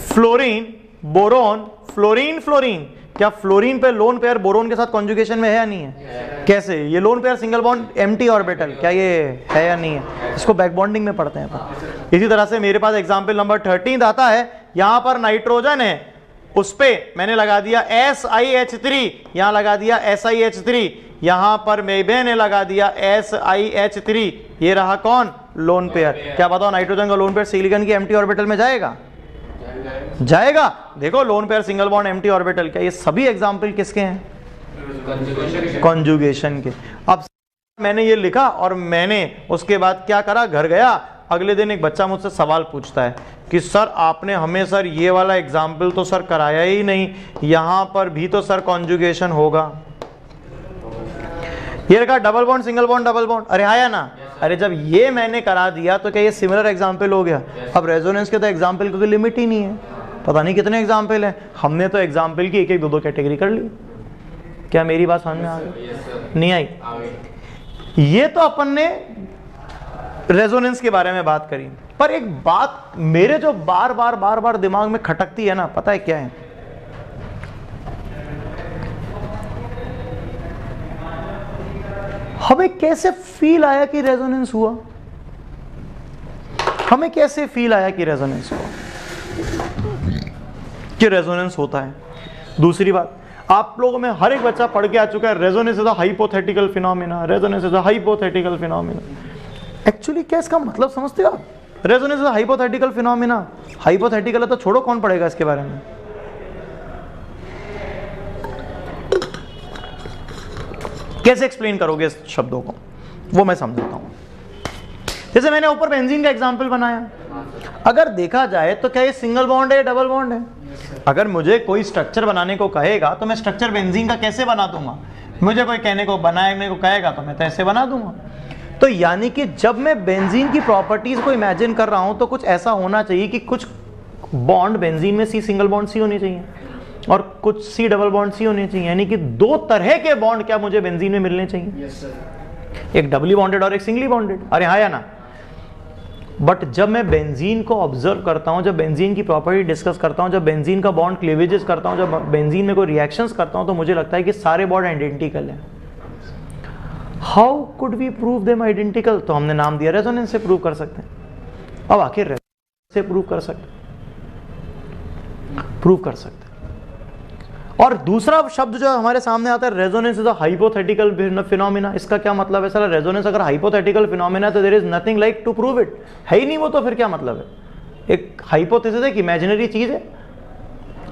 A: फ्लोरीन, बोरोन, फ्लोरीन, फ्लोरीन। क्या फ्लोरीन पे लोन पेयर बोरोन के साथ कॉन्जुगेशन में है या नहीं है? कैसे? ये lone pair single bond empty orbital, क्या ये है या नहीं है? इसको बैक बॉन्डिंग में पढ़ते हैं अपन। इसी तरह से मेरे पास एग्जांपल नंबर 13 आता है, यहां पर नाइट्रोजन है, उस पे मैंने लगा दिया SiH3, यहां लगा दिया SiH3, यहां पर मैंने लगा दिया SiH3, ये रहा कौन? Lone pair. क्या बताओ नाइट्रोजन का लोन पेयर सिलिकॉन की एम्प्टी ऑर्बिटल में जाएगा? जाएगा। देखो lone pair single bond empty orbital, क्या ये सभी एग्जांपल किसके हैं? कॉन्जुगेशन के। अब मैंने ये लिखा और मैंने उसके बाद क्या करा, घर गया, अगले दिन एक बच्चा मुझसे सवाल पूछता है कि सर आपने हमें सर ये वाला एग्जाम्पल तो सर कराया ही नहीं, यहां पर भी तो सर कॉन्जुगेशन होगा। ये रखा double bond single bond double bond, अरे आया ना? अरे जब ये मैंने करा दिया तो क्या ये सिमिलर एग्जाम्पल हो गया? अब रेजोनेंस के तो एग्जाम्पल की लिमिट ही नहीं है, पता नहीं कितने एग्जाम्पल हैं। हमने तो एग्जाम्पल की एक एक दो दो कैटेगरी कर ली। क्या मेरी बात समझ में आ गई? नहीं आई? ये तो अपन ने रेजोनेंस के बारे में बात करी, पर एक बात मेरे जो बार बार दिमाग में खटकती है ना, पता है क्या है? हमें कैसे फील आया कि रेजोनेंस हुआ? हमें कैसे फील आया कि रेजोनेंस हुआ, कि रेजोनेंस होता है? दूसरी बात, आप लोगों में हर एक बच्चा पढ़ के आ चुका है resonance is a hypothetical phenomena, resonance is a hypothetical phenomena. Actually क्या इसका मतलब समझते हो आप? Resonance is a hypothetical phenomena, hypothetical है तो छोड़ो, कौन पढ़ेगा इसके बारे में? कैसे एक्सप्लेन करोगे इस शब्दों को, वो मैं समझाता हूं। जैसे मैंने ऊपर बेंजीन का एग्जांपल बनाया, अगर देखा जाए तो क्या ये सिंगल बॉन्ड है, डबल बॉन्ड है? अगर मुझे कोई स्ट्रक्चर बनाने को कहेगा तो मैं स्ट्रक्चर बेंजीन का कैसे बना दूंगा? मुझे कोई कहने को बनाने को कहेगा तो मैं तो ऐसे बना दूंगा। तो यानी कि जब मैं बेंजीन की प्रॉपर्टीज को इमेजिन कर रहा हूं तो कुछ ऐसा होना चाहिए कि कुछ बॉन्ड बेंजीन में सी सिंगल बॉन्ड सी होनी चाहिए और कुछ सी डबल बॉन्ड सी होनी चाहिए, यानी कि दो तरह के बॉन्ड क्या मुझे बेंजीन में मिलने चाहिए? एक डबली बॉन्डेड और एक सिंगली बॉन्डेड, अरे हाँ या ना? बट जब मैं बेंजीन को ऑब्जर्व करता हूं, जब बेंजीन की प्रॉपर्टी डिस्कस करता हूं, जब बेंजीन का बॉन्ड क्लीवेजेस करता हूं, जब बेंजीन में कोई रिएक्शंस करता हूं, तो मुझे लगता है कि सारे बॉन्ड आइडेंटिकल हैं। How could we prove them identical? तो हमने नाम दिया रेजोनेंस से प्रूव कर सकते हैं। अब आखिर रेजोनेंस से प्रूव कर सकते, प्रूव कर सकते। और दूसरा शब्द जो हमारे सामने आता है, resonance is a hypothetical phenomena. इसका क्या मतलब है? साला रेजोनेंस अगर हाइपोथेटिकल फिनोमेना तो there is nothing like to prove it, है ही नहीं वो, तो फिर क्या मतलब है? एक हाइपोथेसिस है कि इमेजिनरी चीज है,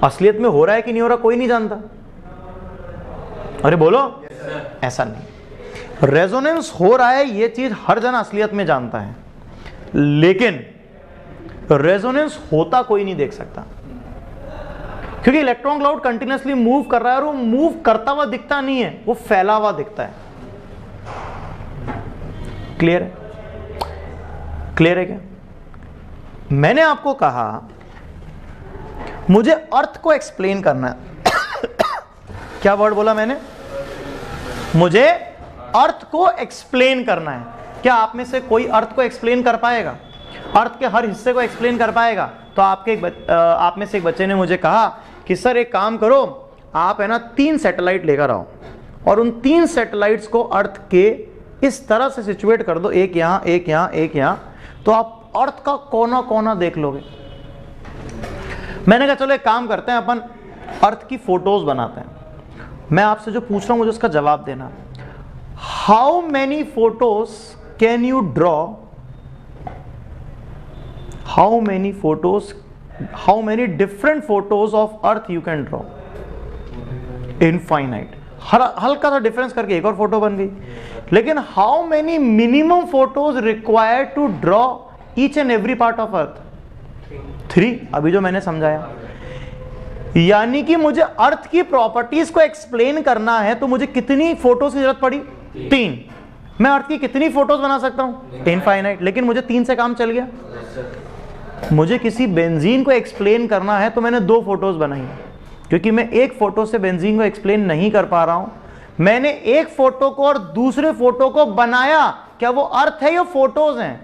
A: असलियत में हो रहा है कि नहीं हो रहा कोई नहीं जानता। अरे बोलो, ऐसा नहीं, रेजोनेंस हो रहा है ये चीज हर जन असलियत में जानता है, लेकिन रेजोनेंस होता कोई नहीं देख सकता, क्योंकि इलेक्ट्रॉन क्लाउड कंटिन्यूअसली मूव कर रहा है और वो मूव करता हुआ दिखता नहीं है, वो फैला हुआ दिखता है। क्लियर है? क्लियर है क्या? मैंने आपको कहा मुझे अर्थ को एक्सप्लेन करना है। क्या वर्ड बोला मैंने? मुझे अर्थ को एक्सप्लेन करना है। क्या आप में से कोई अर्थ को एक्सप्लेन कर पाएगा? अर्थ के हर हिस्से को एक्सप्लेन कर पाएगा? तो आप में से एक बच्चे ने मुझे कहा कि सर एक काम करो, आप है ना 3 सैटेलाइट लेकर आओ और उन 3 सैटेलाइट्स को अर्थ के इस तरह से सिचुएट कर दो, एक यहां, एक यहां, एक यहां, तो आप अर्थ का कोना कोना देख लोगे। मैंने कहा चलो एक काम करते हैं, अपन अर्थ की फोटोज बनाते हैं। मैं आपसे जो पूछ रहा हूं मुझे उसका जवाब देना। How many photos can you draw? how many different photos of earth you can draw? Infinite. हल्का सा डिफरेंस करके एक और फोटो बन गई। लेकिन how many minimum photos required to draw each and every part of earth? 3, अभी जो मैंने समझाया। यानी कि मुझे अर्थ की प्रॉपर्टीज को एक्सप्लेन करना है तो मुझे कितनी फोटोज की जरूरत पड़ी? 3। मैं अर्थ की कितनी फोटोज बना सकता हूं? इनफाइनाइट। लेकिन मुझे 3 से काम चल गया। मुझे किसी बेंजीन को एक्सप्लेन करना है तो मैंने 2 फोटोज बनाई, क्योंकि मैं एक फोटो से बेंजीन को एक्सप्लेन नहीं कर पा रहा हूं। मैंने एक फोटो को और दूसरे फोटो को बनाया। क्या वो अर्थ है या फोटोज हैं?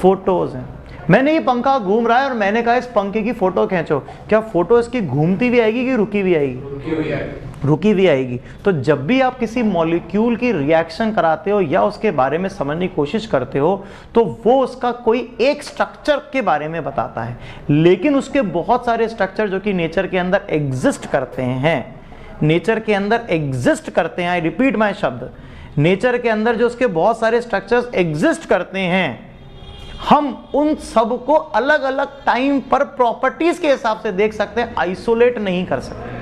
A: फोटोज हैं। मैंने ये पंखा घूम रहा है और मैंने कहा इस पंखे की फोटो खींचो। क्या फोटो इसकी घूमती भी आएगी कि रुकी भी आएगी? रुकी भी आएगी। तो जब भी आप किसी मॉलिक्यूल की रिएक्शन कराते हो या उसके बारे में समझने की कोशिश करते हो तो वो उसका कोई एक स्ट्रक्चर के बारे में बताता है, लेकिन उसके बहुत सारे स्ट्रक्चर जो कि नेचर के अंदर एग्जिस्ट करते हैं, नेचर के अंदर एग्जिस्ट करते हैं। आई रिपीट माय शब्द, नेचर के अंदर जो उसके बहुत सारे स्ट्रक्चर्स एग्जिस्ट करते हैं, हम उन सब को अलग अलग टाइम पर प्रॉपर्टीज के हिसाब से देख सकते हैं, आइसोलेट नहीं कर सकते।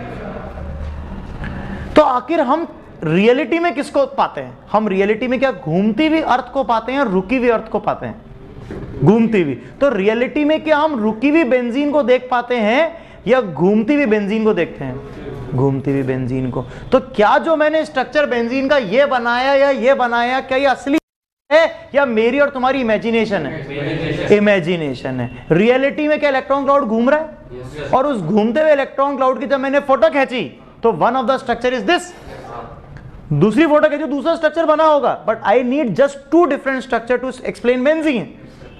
A: तो आखिर हम रियलिटी में किसको पाते हैं? हम रियलिटी में क्या घूमती हुई अर्थ को पाते हैं और रुकी हुई अर्थ को पाते हैं? घूमती हुई। तो रियलिटी में क्या हम रुकी हुई बेंजीन को देख पाते हैं या घूमती हुई बेंजीन को देखते हैं? घूमती हुई बेंजीन को। तो क्या जो मैंने स्ट्रक्चर बेंजीन का ये बनाया या ये बनाया, क्या ये असली है या मेरी और तुम्हारी इमेजिनेशन है? इमेजिनेशन है। रियलिटी में क्या इलेक्ट्रॉन क्लाउड घूम रहा है? और उस घूमते हुए इलेक्ट्रॉन क्लाउड की जब मैंने फोटो खींची तो one of the structure is this. दूसरी फोटो खींची दूसरा स्ट्रक्चर बना होगा, but I need just 2 different structure to explain benzene.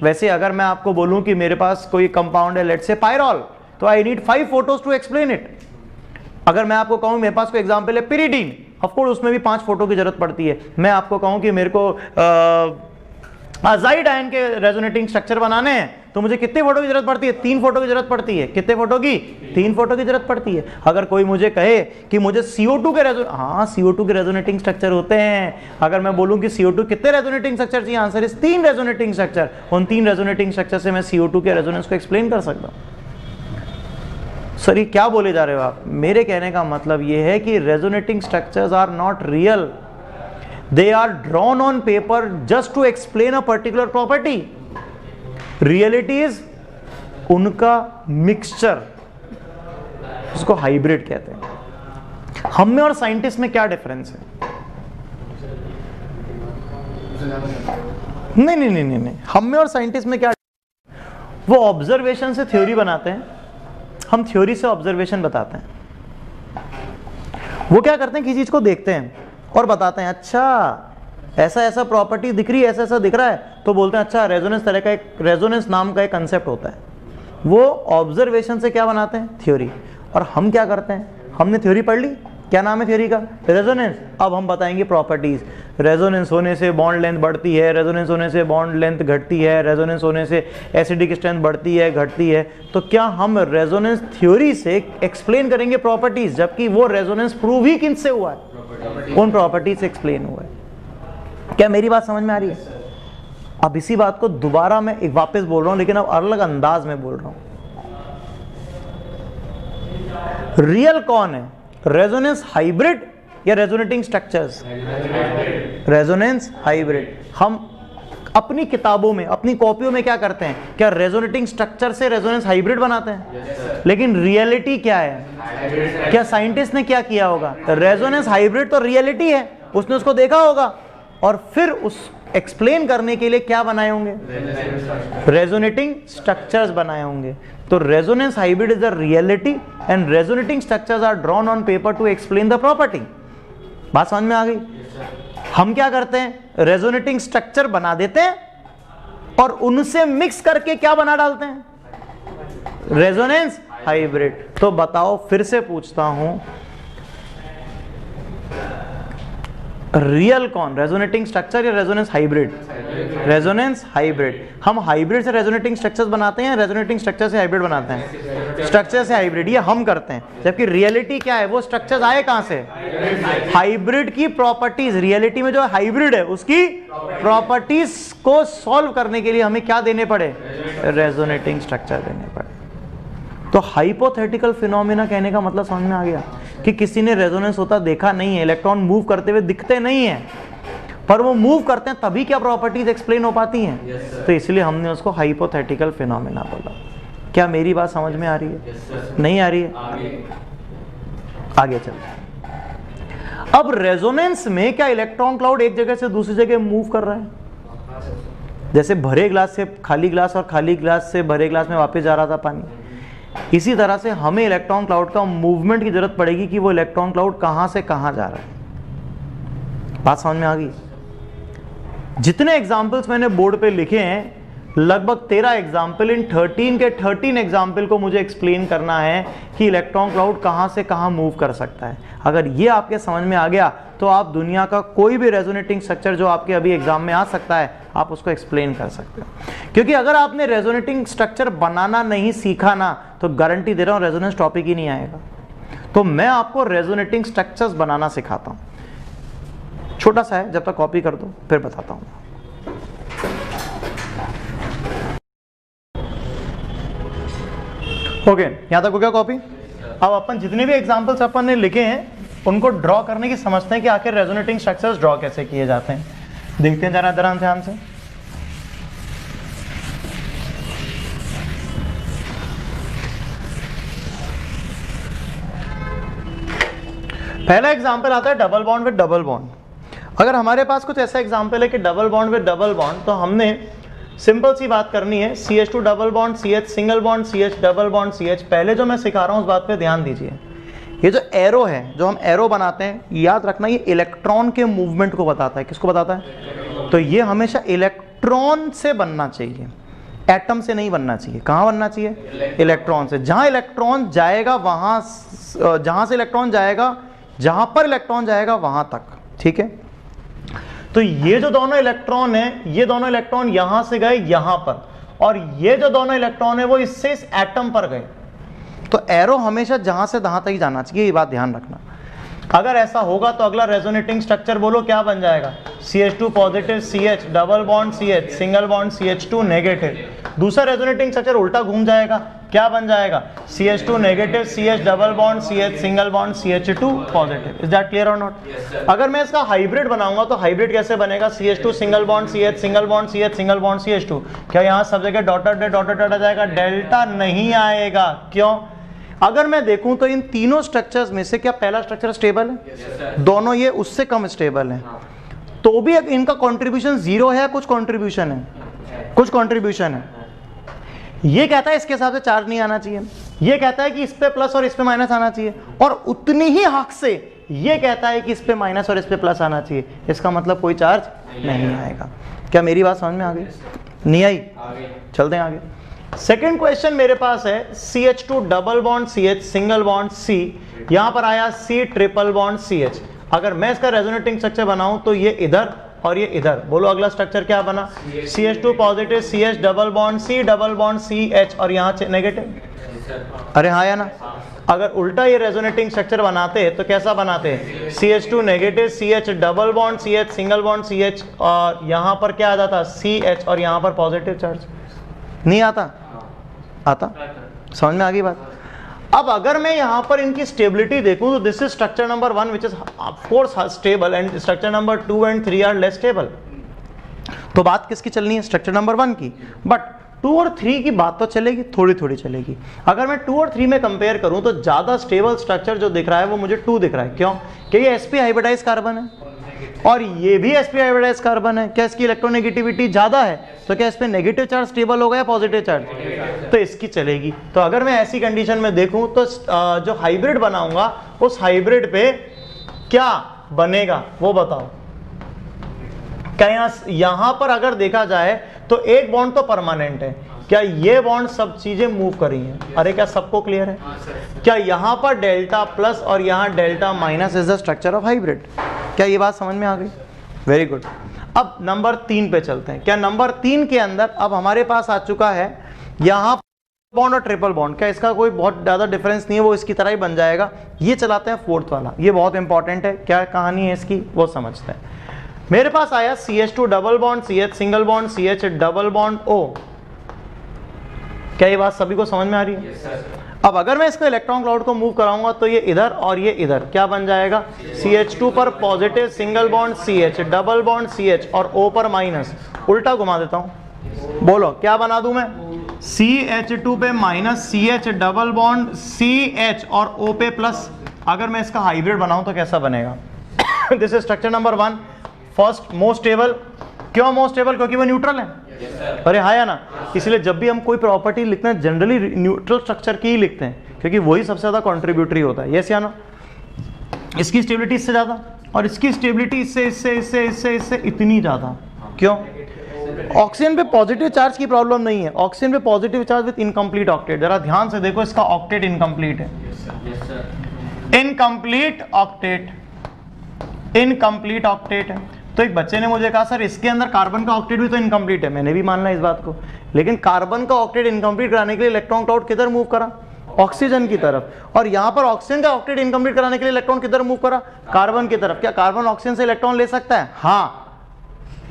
A: वैसे अगर मैं आपको बोलूं कि मेरे पास कोई कंपाउंड है, लेट्स से पायरॉल, तो I need 5 photos to explain it. अगर मैं आपको कहूं मेरे पास कोई एग्जांपल है पिरिडीन, ऑफ कोर्स उसमें भी 5 फोटो की जरूरत पड़ती है। मैं आपको कहूं कि मेरे को अजाइड आयन के रेजोनेटिंग स्ट्रक्चर बनाने हैं तो मुझे कितने फोटो की जरूरत पड़ती है? 3 फोटो की जरूरत पड़ती है। कितने फोटो की? 3 फोटो की जरूरत पड़ती है। अगर कोई मुझे कहे कि मुझे CO2 के CO2 के रेजोनेटिंग स्ट्रक्चर होते हैं। अगर मैं बोलूं कि CO2 कितने रेजोनेटिंग स्ट्रक्चर चाहिए, आंसर इज 3 रेजोनेटिंग स्ट्रक्चर। उन 3 रेजोनेटिंग स्ट्रक्चर से मैं CO2 के रेजोनेंस को एक्सप्लेन कर सकता हूं। सर ये क्या बोले जा रहे हो आप? मेरे कहने का मतलब ये है कि resonating structures are not real, they are drawn on paper just to explain a particular property. Reality is उनका मिक्सचर, उसको हाइब्रिड कहते हैं। हम में और साइंटिस्ट में क्या डिफरेंस है? नहीं, हम में और साइंटिस्ट में क्या? वो ऑब्जर्वेशन से थ्योरी बनाते हैं, हम थ्योरी से ऑब्जर्वेशन बताते हैं। वो क्या करते हैं, किसी चीज को देखते हैं और बताते हैं, अच्छा ऐसा ऐसा प्रॉपर्टी दिख रही है, ऐसा ऐसा दिख रहा है, तो बोलते हैं अच्छा रेजोनेंस तरह का एक रेजोनेंस नाम का एक कंसेप्ट होता है। वो ऑब्जर्वेशन से क्या बनाते हैं? थ्योरी। और हम क्या करते हैं? हमने थ्योरी पढ़ ली, क्या नाम है थ्योरी का? रेजोनेंस। अब हम बताएंगे प्रॉपर्टीज। रेजोनेंस होने से बॉन्ड लेंथ बढ़ती है, रेजोनेंस होने से बॉन्ड लेंथ घटती है, रेजोनेंस होने से एसिडिक स्ट्रेंथ बढ़ती है, घटती है। तो क्या हम रेजोनेंस थ्योरी से एक्सप्लेन करेंगे प्रॉपर्टीज, जबकि वो रेजोनेंस प्रूव ही किनसे हुआ है? उन प्रॉपर्टीज से एक्सप्लेन हुआ है। क्या मेरी बात समझ में आ रही है? अब इसी बात को दोबारा मैं एक वापस बोल रहा हूं, लेकिन अब अलग अंदाज में बोल रहा हूं। रियल कौन है? रेजोनेंस हाइब्रिड या रेजोनेटिंग स्ट्रक्चर्स? Resonance hybrid. हम अपनी किताबों में, अपनी कॉपियों में क्या करते हैं? क्या रेजोनेटिंग स्ट्रक्चर से रेजोनेंस हाइब्रिड बनाते हैं? लेकिन रियलिटी क्या है? क्या साइंटिस्ट ने क्या किया होगा? रेजोनेंस हाइब्रिड तो रियलिटी है, उसने उसको देखा होगा और फिर उस एक्सप्लेन करने के लिए क्या बनाए होंगे? रेजोनेटिंग स्ट्रक्चर्स बनाए होंगे। तो resonance hybrid is the reality and resonating structures are drawn on paper to explain the property. बात समझ में आ गई? हम क्या करते हैं? रेजोनेटिंग स्ट्रक्चर बना देते हैं और उनसे मिक्स करके क्या बना डालते हैं? Resonance hybrid. तो बताओ, फिर से पूछता हूं, रियल कौन? रेजोनेटिंग स्ट्रक्चर या रेजोनेंस हाइब्रिड? Resonance hybrid. हम हाइब्रिड से रेजोनेटिंग स्ट्रक्चर्स बनाते हैं, रेजोनेटिंग स्ट्रक्चर से हाइब्रिड बनाते हैं? स्ट्रक्चर से हाइब्रिड, ये हम करते हैं। जबकि रियलिटी क्या है? वो स्ट्रक्चर्स आए कहां से? हाइब्रिड की प्रॉपर्टीज। रियलिटी में जो हाइब्रिड है उसकी प्रॉपर्टीज को सॉल्व करने के लिए हमें क्या देने पड़े? रेजोनेटिंग स्ट्रक्चर देने पड़े। तो हाइपोथेटिकल फिनोमिना कहने का मतलब समझ में आ गया कि किसी ने रेजोनेंस होता देखा नहीं है, इलेक्ट्रॉन मूव करते हुए दिखते नहीं है, पर वो मूव करते हैं तभी क्या प्रॉपर्टीज एक्सप्लेन हो पाती हैं। तो इसलिए हमने उसको हाइपोथेटिकल फिनोमेना बोला। क्या मेरी बात समझ में आ रही है? नहीं आ रही है? आगे चलते हैं। अब रेजोनेंस में क्या इलेक्ट्रॉन क्लाउड एक जगह से दूसरी जगह मूव कर रहा है? जैसे भरे ग्लास से खाली ग्लास और खाली ग्लास से भरे ग्लास में वापस जा रहा था पानी, इसी तरह से हमें इलेक्ट्रॉन क्लाउड का मूवमेंट की जरूरत पड़ेगी कि वो इलेक्ट्रॉन क्लाउड कहां से कहां जा रहा है। बात समझ में आ गई? जितने एग्जाम्पल्स मैंने बोर्ड पे लिखे हैं, लगभग 13 एग्जाम्पल, इन 13 के 13 एग्जाम्पल को मुझे एक्सप्लेन करना है कि इलेक्ट्रॉन क्लाउड कहां से कहां मूव कर सकता है। अगर ये आपके समझ में आ गया तो आप दुनिया का कोई भी रेजोनेटिंग स्ट्रक्चर जो आपके अभी एग्जाम में आ सकता है, आप उसको एक्सप्लेन कर सकते हो। क्योंकि अगर आपने रेजोनेटिंग स्ट्रक्चर बनाना नहीं सीखा ना, तो गारंटी दे रहा हूं रेजोनेंस टॉपिक ही नहीं आएगा। तो मैं आपको रेजोनेटिंग स्ट्रक्चर्स बनाना सिखाता हूं। छोटा सा है, जब तक कॉपी कर दो फिर बताता हूं। ओके, यहां तक हो गया कॉपी? अब अपन जितने भी एग्जांपल्स अपन ने लिखे हैं उनको ड्रॉ करने की समझते हैं कि आखिर रेजोनेटिंग स्ट्रक्चर्स ड्रॉ कैसे किए जाते हैं। देखते हैं जरा ध्यान से। पहला एग्जांपल आता है double bond with double bond. अगर हमारे पास कुछ ऐसा एग्जांपल है कि double bond with double bond, तो हमने सिंपल सी बात करनी है, CH2 double bond CH, single bond CH, double bond CH। पहले जो मैं सिखा रहा हूं उस बात पे ध्यान दीजिए। ये जो एरो है, जो हम एरो बनाते हैं, याद रखना ये इलेक्ट्रॉन के मूवमेंट को बताता है। किसको बताता है? तो ये हमेशा इलेक्ट्रॉन से बनना चाहिए, एटम से नहीं बनना चाहिए। कहां बनना चाहिए? इलेक्ट्रॉन से। जहां इलेक्ट्रॉन जाएगा वहां, जहां से इलेक्ट्रॉन जाएगा, जहां पर इलेक्ट्रॉन जाएगा वहां तक। ठीक है? तो ये जो दोनों इलेक्ट्रॉन है, ये दोनों इलेक्ट्रॉन यहां से गए यहां पर, और ये जो दोनों इलेक्ट्रॉन है वो इससे इस एटम पर गए। तो एरो हमेशा जहां से तहां तक ही जाना चाहिए, ये बात ध्यान रखना। अगर ऐसा होगा तो अगला रेजोनेटिंग स्ट्रक्चर बोलो क्या बन जाएगा? CH2 positive CH, double bond CH, single bond CH2 negative. दूसरा रेजोनेटिंग स्ट्रक्चर उल्टा घूम जाएगा, क्या बन जाएगा? CH2 negative CH, double bond CH, single bond CH2 positive. Is that clear और नॉट? अगर मैं इसका हाइब्रिड बनाऊंगा तो हाइब्रिड कैसे बनेगा? CH2 single bond CH, single bond CH, single bond CH2। क्या यहाँ सब जगह डॉटेड आ जाएगा? डेल्टा नहीं आएगा। क्यों? अगर मैं देखूं तो इन तीनों स्ट्रक्चर्स में से क्या पहला स्ट्रक्चर स्टेबल है? दोनों ये उससे कम स्टेबल है। तो भी इनका कंट्रीब्यूशन 0 है, कुछ कंट्रीब्यूशन है, कुछ कंट्रीब्यूशन है। ये कहता है इसके हिसाब से चार्ज नहीं आना चाहिए, ये कहता है कि इस पे प्लस और इस पे माइनस आना चाहिए, और उतनी ही हक से ये कहता है कि इस पे माइनस और इस पे प्लस आना चाहिए। इसका मतलब कोई चार्ज नहीं आएगा। क्या मेरी बात समझ में आ गई? नहीं आई? चलते हैं आगे। सेकेंड क्वेश्चन मेरे पास है CH2 double bond CH, single bond C, यहां पर आया C ट्रिपल बॉन्ड CH। अगर मैं इसका रेजोनेटिंग स्ट्रक्चर बनाऊं तो ये इधर और ये इधर। बोलो अगला स्ट्रक्चर क्या बना? CH2 positive CH, double bond C, double bond CH, और यहाँ नेगेटिव। अरे हाँ या ना? अगर उल्टा ये रेजोनेटिंग स्ट्रक्चर बनाते तो कैसा बनाते? CH2 negative CH, double bond CH, single bond CH, और यहाँ पर क्या आ जाता? CH, और यहाँ पर पॉजिटिव चार्ज। नहीं आता? आता? समझ में आ गई बात? अब अगर मैं यहां पर इनकी स्टेबिलिटी देखूं तो this is structure number 1 which is of course stable, and structure number 2 and 3 are less stable. तो बात किसकी चलनी है? स्ट्रक्चर नंबर 1 की। बट 2 और 3 की बात तो चलेगी, थोड़ी थोड़ी चलेगी। अगर मैं 2 और 3 में कंपेयर करूं तो ज्यादा स्टेबल स्ट्रक्चर जो दिख रहा है वो मुझे 2 दिख रहा है। क्यों? कि ये sp हाइब्रिडाइज कार्बन है और ये भी sp हाइब्रिडाइज कार्बन है। क्या इसकी इलेक्ट्रोनेगेटिविटी ज्यादा है? तो क्या इस पे नेगेटिव चार्ज स्टेबल होगा या पॉजिटिव चार्ज? तो इसकी चलेगी। तो अगर मैं ऐसी कंडीशन में देखूं तो जो हाइब्रिड बनाऊंगा उस हाइब्रिड पे क्या बनेगा वो बताओ। क्या यहां पर अगर देखा जाए तो एक बॉन्ड तो परमानेंट है, क्या ये बॉन्ड सब चीजें मूव करी हैं? अरे क्या सबको क्लियर है? क्या यहां पर डेल्टा प्लस और यहां delta minus is the structure of hybrid? क्या ये बात समझ में आ गई? Very good. अब नंबर 3 पे चलते हैं। क्या नंबर 3 के अंदर अब हमारे पास आ चुका है यहां बॉन्ड और ट्रिपल बॉन्ड। क्या इसका कोई बहुत ज्यादा डिफरेंस नहीं है, वो इसकी तरह ही बन जाएगा। ये चलाते हैं 4th वाला, ये बहुत इंपॉर्टेंट है। क्या कहानी है इसकी वो समझते हैं। मेरे पास आया CH2 double bond CH, single bond CH, double bond O। क्या ये बात सभी को समझ में आ रही है? अब अगर मैं इसको इलेक्ट्रॉन क्लाउड को मूव कराऊंगा तो ये इधर और ये इधर क्या बन जाएगा, CH2 पर positive single bond CH, double bond CH और O पर माइनस। उल्टा घुमा देता हूं, बोलो क्या बना दूं मैं, CH2 पे minus CH, double bond CH और O पे प्लस। अगर मैं इसका हाइब्रिड बनाऊं तो कैसा बनेगा, this is structure number 1, first most stable. क्यों मोस्ट स्टेबल, क्योंकि वो न्यूट्रल है। अरे हाँ या ना, इसलिए जब भी हम कोई प्रॉपर्टी लिखते हैं जनरली न्यूट्रल स्ट्रक्चर की ही लिखते हैं, क्योंकि वही सबसे ज्यादा कॉन्ट्रीब्यूटरी होता है। यस या नो, इसकी स्टेबिलिटी इससे ज्यादा और इसकी स्टेबिलिटी इससे इतनी ज्यादा। क्यों, ऑक्सीजन पे पॉजिटिव चार्ज की प्रॉब्लम नहीं है, ऑक्सीजन पे positive charge with incomplete octet. जरा ध्यान से देखो, इसका ऑक्टेट इनकम्प्लीट है, इनकम्प्लीट ऑक्टेट, इनकम्प्लीट ऑक्टेट है। तो एक बच्चे ने मुझे कहा सर इसके अंदर कार्बन का ऑक्टेट भी तो इनकम्प्लीट है। मैंने भी मानना इस बात को, लेकिन कार्बन का ऑक्टेट इनकम्प्लीट कराने के लिए इलेक्ट्रॉन क्लाउड किधर मूव करा, ऑक्सीजन की तरफ। और यहां पर ऑक्सीजन का ऑक्टेट इनकम्प्लीट कराने के लिए इलेक्ट्रॉन किधर मूव करा, कार्बन की तरफ। क्या कार्बन ऑक्सीजन से इलेक्ट्रॉन ले सकता है, हाँ,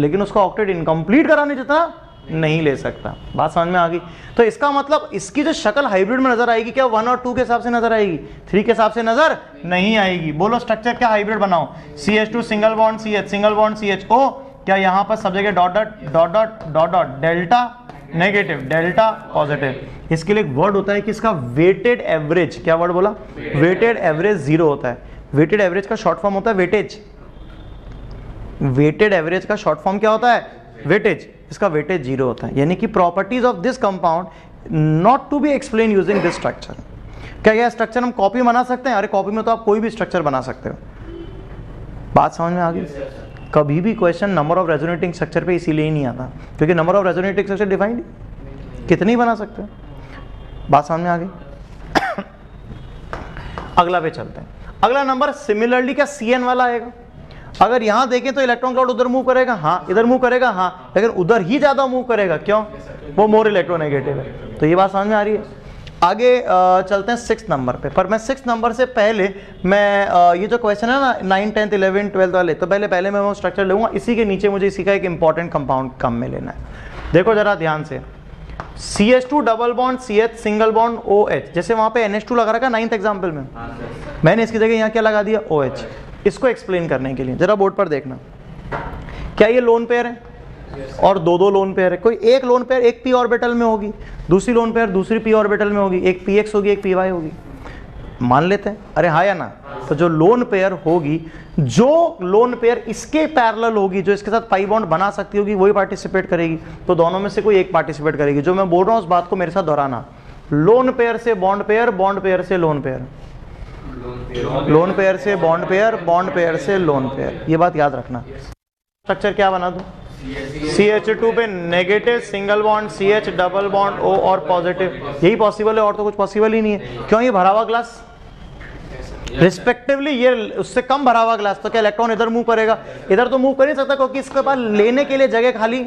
A: लेकिन उसका ऑक्टेट इनकम्प्लीट कराने जितना नहीं ले सकता। बात समझ में आ गई। तो इसका मतलब इसकी जो शक्ल हाइब्रिड में नजर आएगी, क्या 1 और 2 के हिसाब से नजर आएगी, 3 के हिसाब से नजर नहीं आएगी। बोलो स्ट्रक्चर क्या हाइब्रिड बनाओ, CH2 single bond CH, single bond CHO। क्या यहां पर सब जगह dot dot dot dot dot dot, delta negative, delta positive. इसके लिए एक वर्ड होता है कि इसका वेटेड एवरेज, क्या वर्ड बोला, वेटेड एवरेज 0 होता है। वेटेड एवरेज का शॉर्ट फॉर्म होता है वेटेज। वेटेड एवरेज का शॉर्ट फॉर्म क्या होता है, वेटेज। इसका वेटेज 0 होता है, यानी कि properties of this compound not to be explain using this structure. क्या यह स्ट्रक्चर हम कॉपी बना सकते हैं, अरे कॉपी में तो आप कोई भी स्ट्रक्चर बना सकते हो। बात समझ में आ गई। कभी भी question number of resonating structure पे इसीलिए नहीं आता, क्योंकि number of resonating structure defined कितने ही बना सकते हो। बात समझ में आ गई। अगला पे चलते हैं। अगला नंबर सिमिलरली क्या CN वाला आएगा। अगर यहां देखें तो इलेक्ट्रॉन क्लाउड उधर मूव करेगा, हाँ, इधर मूव करेगा, हाँ, लेकिन उधर ही ज्यादा मूव करेगा। क्यों, वो मोर इलेक्ट्रोनेगेटिव है। तो ये बात समझ में आ रही है। आगे चलते हैं 6 नंबर पे। पर मैं 6 नंबर से पहले मैं ये जो क्वेश्चन है ना 9, 10, 11, 12 वाले, तो पहले मैं वो स्ट्रक्चर लूंगा। इसी के नीचे मुझे इसी का एक इंपॉर्टेंट कंपाउंड कम में लेना है। देखो जरा ध्यान से, CH2 double bond CH, single bond OH। जैसे वहां पे NH2 लगा रखा 9th एग्जाम्पल में, मैंने इसकी जगह यहाँ क्या लगा दिया, OH। इसको एक्सप्लेन करने के लिए जरा बोर्ड पर देखना, क्या ये लोन पेयर है और दो लोन पेयर है। कोई एक लोन पेयर एक p ऑर्बिटल में होगी, दूसरी लोन पेयर दूसरी p ऑर्बिटल में होगी, एक px होगी, एक py होगी, मान लेते हैं। अरे हाँ या ना, तो जो लोन पेयर होगी, जो लोन पेयर इसके पैरेलल होगी, जो इसके साथ पाई बॉन्ड बना सकती होगी, वही पार्टिसिपेट करेगी। तो दोनों में से कोई एक पार्टिसिपेट करेगी। जो मैं बोल रहा हूँ उस बात को मेरे साथ दोहराना, लोन पेयर से बॉन्ड पेयर, बॉन्ड पेयर से लोन पेयर, लोन पेयर से बॉन्ड पेयर, बॉन्ड पेयर से लोन पेयर। ये बात याद रखना। स्ट्रक्चर क्या बना दूं, CH2 पे negative single bond CH, double bond O और पॉजिटिव। यही पॉसिबल है, और तो कुछ पॉसिबल ही नहीं है। क्यों, ये भरा हुआ ग्लास, रिस्पेक्टिवली ये उससे कम भरा हुआ ग्लास, तो क्या इलेक्ट्रॉन इधर मूव करेगा, इधर तो मूव कर नहीं सकता, क्योंकि इसके पास लेने के लिए जगह खाली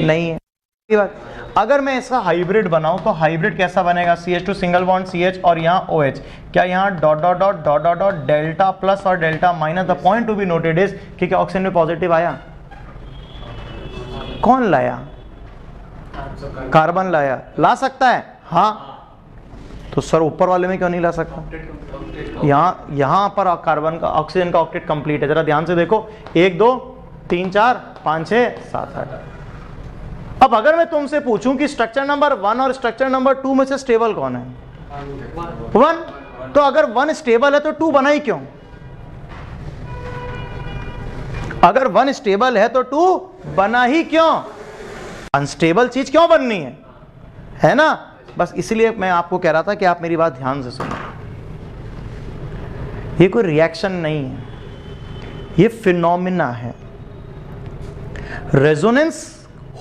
A: नहीं है। अगर मैं इसका हाइब्रिड बनाऊं तो हाइब्रिड कैसा बनेगा, CH2 सिंगल बॉन्ड CH और यहाँ OH। क्या यहाँ dot dot dot dot dot dot delta plus और delta minus. The point to be noted is कि क्या ऑक्सीजन में पॉजिटिव आया, कौन लाया, कार्बन लाया, ला सकता है, हाँ। तो सर ऊपर वाले में क्यों नहीं ला सकता, यहाँ पर कार्बन का ऑक्सीजन का ऑक्टेट कंप्लीट है। जरा ध्यान से देखो, 1 2 3 4 5 6 7 8। अब अगर मैं तुमसे पूछूं कि स्ट्रक्चर नंबर 1 और स्ट्रक्चर नंबर 2 में से स्टेबल कौन है, 1। तो अगर 1 स्टेबल है तो 2 बना ही क्यों, अगर 1 स्टेबल है तो 2 बना ही क्यों, अनस्टेबल चीज क्यों बननी है ना। बस इसलिए मैं आपको कह रहा था कि आप मेरी बात ध्यान से सुनो। ये कोई रिएक्शन नहीं है, ये फिनोमिना है। रेजोनेंस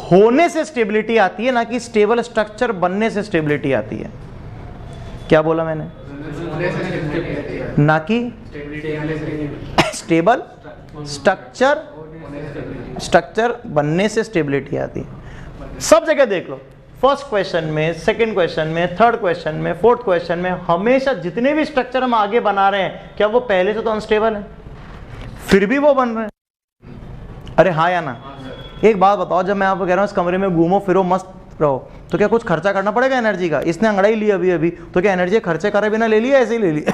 A: होने से स्टेबिलिटी आती है, ना कि स्टेबल स्ट्रक्चर बनने से स्टेबिलिटी आती है। क्या बोला मैंने, ना कि स्टेबल स्ट्रक्चर बनने से स्टेबिलिटी आती है। सब जगह देख लो, फर्स्ट क्वेश्चन में, सेकंड क्वेश्चन में, थर्ड क्वेश्चन में, फोर्थ क्वेश्चन में, हमेशा जितने भी स्ट्रक्चर हम आगे बना रहे हैं, क्या वो पहले से तो अनस्टेबल है, फिर भी वो बन रहे हैं। अरे हाँ या ना, एक बात बताओ, जब मैं आपको कह रहा हूं इस कमरे में घूमो फिरो मस्त रहो तो क्या कुछ खर्चा करना पड़ेगा एनर्जी का? इसने अंगड़ाई ली अभी अभी, तो क्या एनर्जी खर्चे करे बिना ले लिया? ऐसे ही ले लिया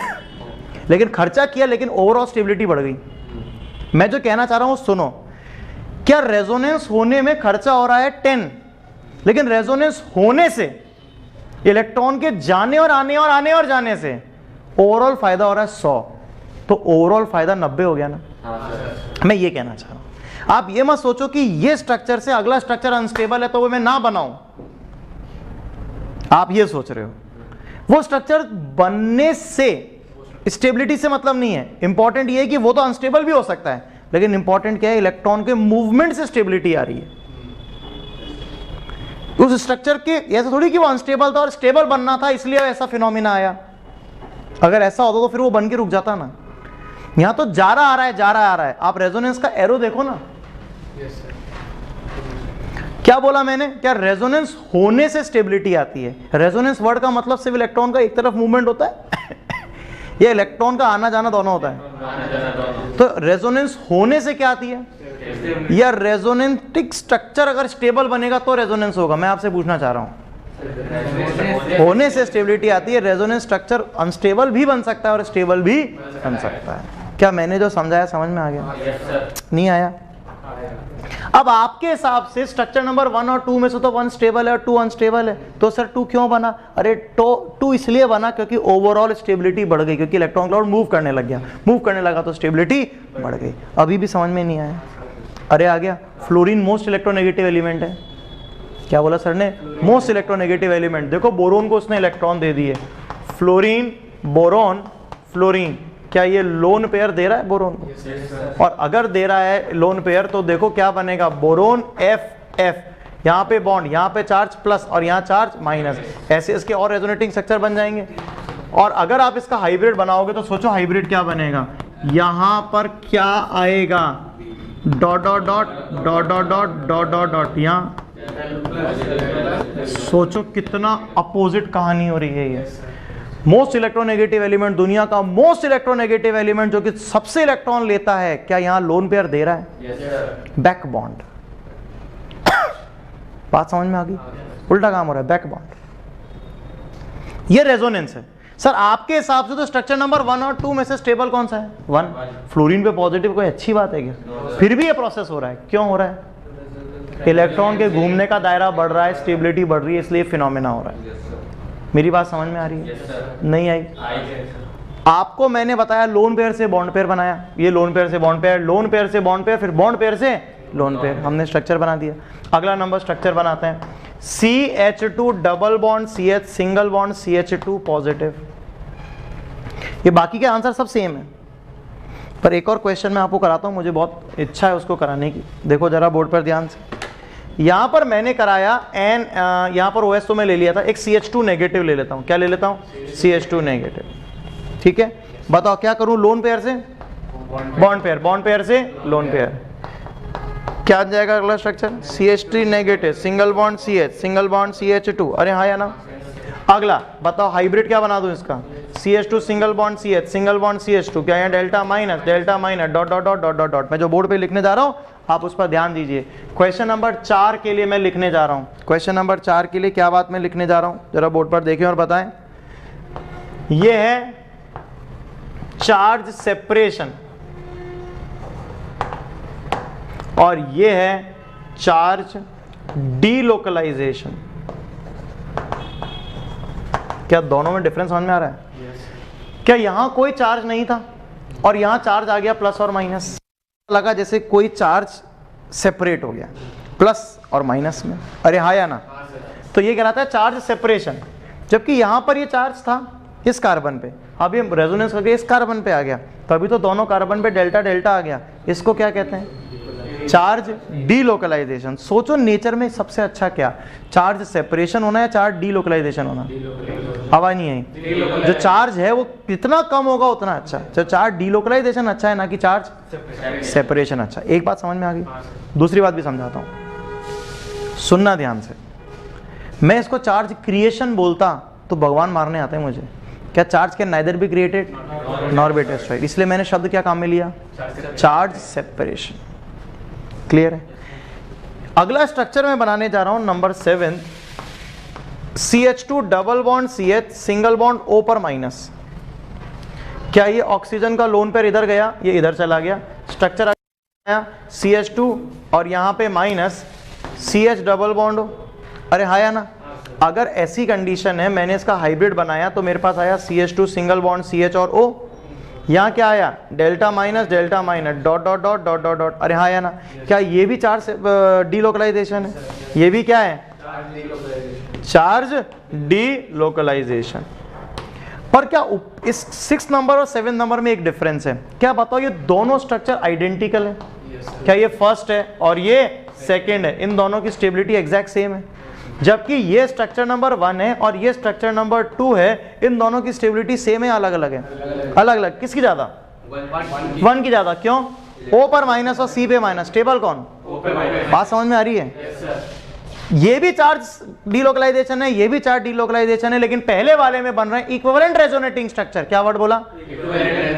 A: लेकिन खर्चा किया, लेकिन ओवरऑल स्टेबिलिटी बढ़ गई। मैं जो कहना चाह रहा हूं सुनो, क्या रेजोनेंस होने में खर्चा हो रहा है 10, लेकिन रेजोनेंस होने से इलेक्ट्रॉन के जाने और आने और आने और जाने से ओवरऑल फायदा हो रहा है 100, तो ओवरऑल फायदा 90 हो गया ना। मैं ये कहना चाह रहा हूं, आप ये मत सोचो कि ये स्ट्रक्चर से अगला स्ट्रक्चर अनस्टेबल है तो वो मैं ना बनाऊं, आप ये सोच रहे हो। वो स्ट्रक्चर बनने से स्टेबिलिटी से मतलब नहीं है, इंपॉर्टेंट ये है कि वो तो अनस्टेबल भी हो सकता है, लेकिन इंपॉर्टेंट क्या है, इलेक्ट्रॉन के मूवमेंट से स्टेबिलिटी आ रही है। उस स्ट्रक्चर के ऐसा थोड़ी कि वो अनस्टेबल था और स्टेबल बनना था इसलिए ऐसा फिनोमिना आया। अगर ऐसा होता तो फिर वो बन के रुक जाता ना। यहां तो जा रहा आ रहा है, जा रहा आ रहा है। आप रेजोनेंस का एरो देखो ना। क्या बोला मैंने? क्या रेजोनेंस होने से स्टेबिलिटी आती है? रेजोनेंस वर्ड का मतलब सिर्फ इलेक्ट्रॉन का एक तरफ मूवमेंट होता है ये इलेक्ट्रॉन का आना जाना दोनों होता है। तो रेजोनेंस होने से क्या आती है? या रेजोनेटिक स्ट्रक्चर अगर स्टेबल बनेगा तो रेजोनेंस होगा। मैं आपसे पूछना चाह रहा हूं, होने से स्टेबिलिटी आती है। रेजोनेंस स्ट्रक्चर अनस्टेबल भी बन सकता है और स्टेबल भी बन सकता है। क्या मैंने जो समझाया समझ में आ गया? नहीं आया? अब आपके हिसाब से स्ट्रक्चर नंबर 1 और 2 में से तो 1 स्टेबल है और 2 अनस्टेबल है, तो सर 2 क्यों बना? अरे तो 2 इसलिए बना क्योंकि ओवरऑल स्टेबिलिटी बढ़ गई, क्योंकि इलेक्ट्रॉन क्लाउड मूव करने लग गया, मूव करने लगा तो स्टेबिलिटी बढ़ गई। अभी भी समझ में नहीं आया? अरे आ गया। फ्लोरीन मोस्ट इलेक्ट्रोनेगेटिव एलिमेंट है। क्या बोला सर ने? Most electronegative element. देखो बोरोन को उसने इलेक्ट्रॉन दे दिए, फ्लोरीन, बोरोन, फ्लोरीन। क्या ये लोन पेयर दे रहा है बोरोन को? और अगर दे रहा है लोन पेयर तो देखो क्या बनेगा, बोरोन एफ एफ, यहाँ पे बॉन्ड, यहाँ पे चार्ज प्लस और यहाँ चार्ज माइनस, ऐसे इसके और रेजोनेटिंग स्ट्रक्चर बन जाएंगे। और अगर आप इसका हाइब्रिड बनाओगे तो सोचो हाइब्रिड क्या बनेगा, यहाँ पर क्या आएगा, dot dot dot dot dot dot dot dot dot, यहाँ सोचो कितना अपोजिट कहानी हो रही है। ये मोस्ट इलेक्ट्रोनेगेटिव एलिमेंट, दुनिया का मोस्ट इलेक्ट्रोनेगेटिव एलिमेंट जो कि सबसे इलेक्ट्रॉन लेता है, क्या यहां लोन पेयर दे रहा है? Back bond. बात समझ में आ गई? उल्टा काम हो रहा है, बैक बॉन्ड। ये रेजोनेंस है। सर आपके हिसाब से तो स्ट्रक्चर नंबर 1 और 2 में से स्टेबल कौन सा है? 1। फ्लोरीन पे पॉजिटिव, कोई अच्छी बात है क्या? फिर भी ये प्रोसेस हो रहा है, क्यों हो रहा है? इलेक्ट्रॉन के घूमने का दायरा बढ़ रहा है, स्टेबिलिटी बढ़ रही है, इसलिए फिनोमेना हो रहा है। मेरी बात समझ में आ रही है? नहीं आई? आपको मैंने बताया लोन पेयर से बॉन्ड पेयर बनाया, ये लोन पेयर से बॉन्ड पेयर, लोन पेयर से बॉन्ड पेयर, फिर बॉन्ड पेयर से लोन पेयर, हमने स्ट्रक्चर बना दिया। अगला नंबर स्ट्रक्चर बनाते हैं, CH2 double bond CH single bond CH2 positive. ये बाकी के आंसर सब सेम है, पर एक और क्वेश्चन मैं आपको कराता हूं, मुझे बहुत इच्छा है उसको कराने की। देखो जरा बोर्ड पर ध्यान से, यहां पर मैंने कराया एन, यहां पर OS तो मैं ले लिया था, एक CH2 नेगेटिव ले लेता हूं। क्या ले लेता हूं? CH2 negative. ठीक है, बताओ क्या करूं? लोन पेयर से बॉन्ड पेयर, बॉन्ड पेयर से लोन पेयर, क्या आ जाएगा अगला structure? CH3 negative, single bond CH, single bond CH2। अरे हाँ या ना? अगला बताओ हाइब्रिड क्या बना दूं इसका? CH2 single bond CH, single bond CH2। क्या यहाँ delta minus dot dot dot dot dot dot. मैं जो बोर्ड पे लिखने जा रहा हूँ आप उस पर ध्यान दीजिए। क्वेश्चन नंबर 4 के लिए मैं लिखने जा रहा हूँ, क्वेश्चन नंबर 4 के लिए क्या बात मैं लिखने जा रहा हूँ, जरा बोर्ड पर देखें और बताएं। ये है चार्ज सेपरेशन और ये है चार्ज डीलोकलाइजेशन। क्या दोनों में डिफरेंस समझ में आ रहा है? क्या यहां कोई चार्ज नहीं था और यहां चार्ज आ गया प्लस और माइनस, लगा जैसे कोई चार्ज सेपरेट हो गया प्लस और माइनस में। अरे हाँ या ना? तो ये कहलाता है चार्ज सेपरेशन। जबकि यहां पर ये चार्ज था इस कार्बन पे, अब ये रेजोनेंस करके इस कार्बन पे आ गया, तभी तो दोनों कार्बन पे डेल्टा डेल्टा आ गया। इसको क्या कहते हैं? Charge delocalisation. सोचो नेचर में सबसे अच्छा क्या, चार्ज सेपरेशन होना या चार्ज डीलोकलाइजेशन होना? आवाज नहीं आई? जो चार्ज है वो कितना कम होगा उतना अच्छा। तो चार्ज डीलोकलाइजेशन अच्छा है ना कि चार्ज सेपरेशन अच्छा। एक बात समझ में आ गई? दूसरी बात भी समझाता हूं, सुनना ध्यान से। मैं इसको चार्ज क्रिएशन बोलता तो भगवान मारने आते हैं मुझे। क्या charge can neither be created nor be destroyed, इसलिए मैंने शब्द क्या काम में लिया? Charge separation. क्लियर है? अगला स्ट्रक्चर मैं बनाने जा रहा हूं number 7, CH2 double bond CH single bond O पर माइनस। क्या ये ऑक्सीजन का लोन पेयर इधर गया, ये इधर चला गया, स्ट्रक्चर आया CH2 और यहाँ पे माइनस CH डबल बॉन्ड हो, अरे हाँ या ना। अगर ऐसी कंडीशन है, मैंने इसका हाइब्रिड बनाया तो मेरे पास आया CH2 सिंगल बॉन्ड CH और O, यहाँ क्या आया delta minus dot dot dot dot dot dot, अरे हाँ या ना। क्या ये भी चार्ज डीलोकलाइजेशन है? ये भी क्या है? Charge delocalisation. पर क्या इस 6 नंबर और 7 नंबर में एक डिफरेंस है? क्या बताओ, ये दोनों स्ट्रक्चर आइडेंटिकल है? क्या ये फर्स्ट है और ये सेकंड है, इन दोनों की स्टेबिलिटी एग्जैक्ट सेम है? जबकि ये स्ट्रक्चर नंबर 1 है और ये स्ट्रक्चर नंबर 2 है, इन दोनों की स्टेबिलिटी सेम है, अलग अलग है? अलग अलग। किसकी ज्यादा? 1 की ज्यादा। क्यों? O पर माइनस और C पे माइनस, स्टेबल कौन? बात समझ में आ रही है? ये भी चार्ज डीलोकलाइजेशन है, ये भी चार्ज डीलोकलाइजेशन है, लेकिन पहले वाले में बन रहे हैं इक्विवेलेंट रेजोनेटिंग स्ट्रक्चर। क्या वर्ड बोला?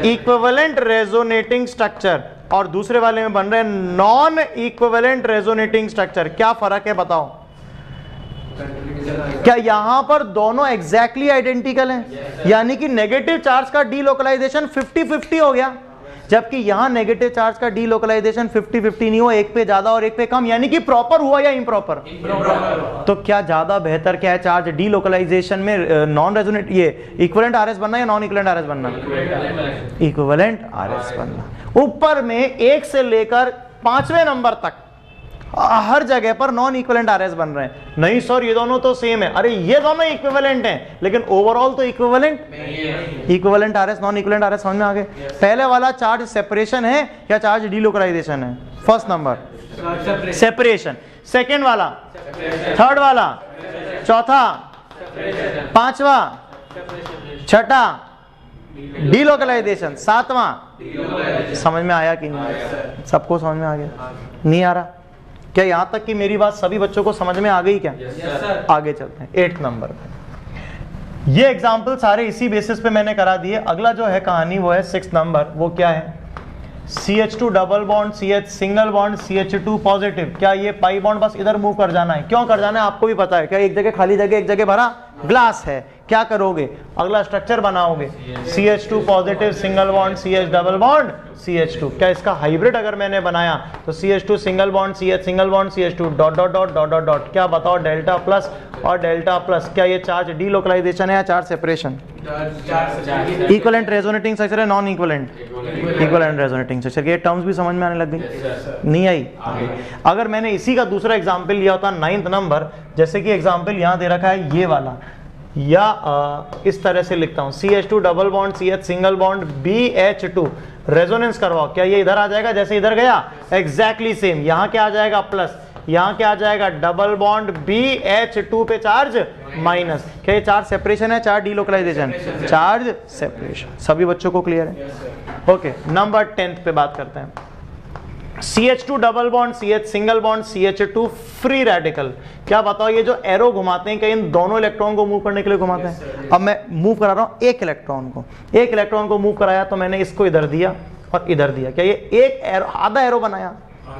A: Equivalent resonating structure. और दूसरे वाले में बन रहे हैं नॉन इक्विवेलेंट रेजोनेटिंग स्ट्रक्चर। क्या फर्क है बताओ? क्या यहां पर दोनों एग्जैक्टली आइडेंटिकल हैं? यानी कि नेगेटिव चार्ज का डीलोकलाइजेशन 50-50 हो गया, जबकि यहां नेगेटिव चार्ज का डीलोकलाइजेशन 50-50 नहीं हुआ, एक पे ज्यादा और एक पे कम, यानी कि प्रॉपर हुआ या इम्प्रॉपर? तो क्या ज्यादा बेहतर क्या है चार्ज डीलोकलाइजेशन में? नॉन रेजोनेट ये इक्विवेलेंट आरएस बनना या नॉन इक्विवेलेंट आरएस बनना? इक्विवेलेंट आरएस बनना। ऊपर में 1 से लेकर 5वें नंबर तक हर जगह पर नॉन इक्विवेलेंट आरएस बन रहे हैं। नहीं सर ये दोनों तो सेम है, अरे ये दोनों इक्विवेलेंट हैं लेकिन ओवरऑल तो equivalent. Equivalent RS non equivalent RS समझ में आ गए? पहले वाला चार्ज सेपरेशन है या चार्ज डीलोकलाइजेशन है? फर्स्ट नंबर सेपरेशन, सेकंड वाला, थर्ड वाला, चौथा, पांचवा, छठा डीलोकलाइजेशन, सातवां। समझ में आया कि नहीं? सबको समझ में आ गया? नहीं आ रहा? क्या यहां तक कि मेरी बात सभी बच्चों को समझ में आ गई क्या? आगे चलते हैं 8th नंबर पे। ये एग्जाम्पल सारे इसी बेसिस पे मैंने करा दिए। अगला जो है कहानी वो है 6th नंबर। वो क्या है? CH2 double bond CH single bond CH2 positive. क्या ये पाई बॉन्ड बस इधर मूव कर जाना है? क्यों कर जाना है आपको भी पता है। क्या एक जगह खाली जगह, एक जगह भरा ग्लास है, क्या करोगे? अगला स्ट्रक्चर बनाओगे CH2 positive single bond CH double bond CH2। क्या इसका हाइब्रिड अगर मैंने बनाया तो CH2 single bond CH single bond CH2 dot dot dot dot dot dot. क्या बताओ डेल्टा प्लस और डेल्टा प्लस, क्या ये चार्ज डीलोकलाइजेशन है या charge separation? Equivalent resonating structure है non equivalent? Equivalent resonating structure. ये टर्म्स भी समझ में आने लग गई? नहीं आई? अगर मैंने इसी का दूसरा एग्जाम्पल लिया होता 9th नंबर, जैसे कि एग्जाम्पल यहाँ दे रखा है ये वाला, या इस तरह से लिखता हूं CH2 double bond CH single bond BH2 resonance करवाओ। क्या ये इधर आ जाएगा जैसे इधर गया? Exactly same. यहां क्या आ जाएगा? प्लस। यहां क्या आ जाएगा? डबल बॉन्ड BH2 पे चार्ज माइनस। क्या ये चार्ज सेपरेशन है चार्ज डीलोकलाइजेशन? Charge separation. सभी बच्चों को क्लियर है? ओके, नंबर 10th पे बात करते हैं। CH2 double bond CH single bond CH2 free radical. क्या बताओ ये जो एरो घुमाते हैं, क्या इन दोनों इलेक्ट्रॉन को मूव करने के लिए घुमाते हैं? अब मैं मूव करा रहा हूं एक इलेक्ट्रॉन को, एक इलेक्ट्रॉन को मूव कराया तो मैंने इसको इधर दिया और इधर दिया। क्या ये एक एरो, आधा एरो बनाया?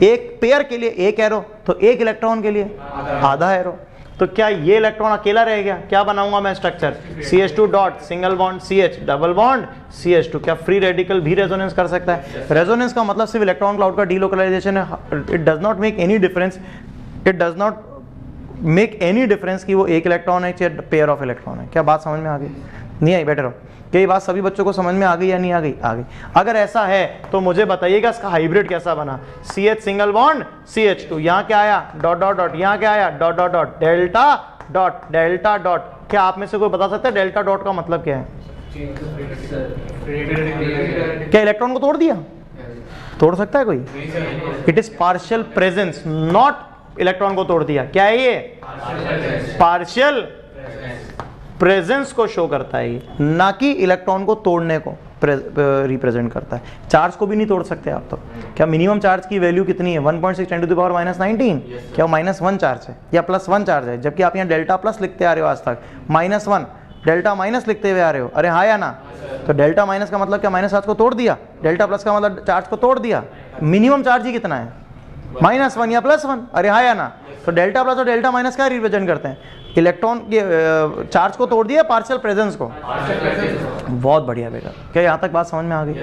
A: एक पेयर के लिए एक एरो, तो एक इलेक्ट्रॉन के लिए आधा एरो। तो क्या ये इलेक्ट्रॉन अकेला रह गया? क्या बनाऊंगा मैं structure? CH2 dot single bond CH double bond CH2। क्या फ्री रेडिकल भी रेजोनेंस कर सकता है? रेजोनेंस का मतलब सिर्फ इलेक्ट्रॉन क्लाउड का डीलोकलाइजेशन है। It does not make any difference, it does not make any difference कि वो एक इलेक्ट्रॉन है चाहे पेयर ऑफ इलेक्ट्रॉन है। क्या बात समझ में आ गई? नहीं आई? बेटर हो? क्या ये बात सभी बच्चों को समझ में आ गई या नहीं आ गई? आ गई। अगर ऐसा है तो मुझे बताइएगा इसका हाइब्रिड कैसा बना? CH सिंगल बॉन्ड CH2, यहाँ क्या आया? Dot dot dot. यहाँ क्या आया? Dot dot dot. Delta dot delta dot. क्या आप में से कोई बता सकता है डेल्टा डॉट का मतलब क्या है? क्या इलेक्ट्रॉन को तोड़ दिया? तोड़ सकता है कोई? It is partial presence, not electron को तोड़ दिया। क्या है ये? पार्शियल प्रेजेंस को शो करता है ये, ना कि इलेक्ट्रॉन को तोड़ने को रिप्रेजेंट करता है। चार्ज को भी नहीं तोड़ सकते आप तो। क्या मिनिमम चार्ज की वैल्यू कितनी है? 1.6 × 10⁻⁻19। क्या वो -1 चार्ज है या +1 चार्ज है? जबकि आप यहाँ डेल्टा प्लस लिखते आ रहे हो आज तक, -1 डेल्टा माइनस लिखते हुए आ रहे हो। अरे हाँ या ना? तो डेल्टा माइनस का मतलब क्या माइनस चार्ज को तोड़ दिया, डेल्टा प्लस का मतलब चार्ज को तोड़ दिया। मिनिमम चार्ज ही कितना है? -1 या +1, अरे हाँ या ना। तो डेल्टा प्लस और डेल्टा माइनस क्या रिप्रेजेंट करते हैं? इलेक्ट्रॉन के चार्ज को तोड़ दिया, पार्शियल प्रेजेंस को। बहुत बढ़िया बेटा, क्या यहाँ तक बात समझ में आ गई?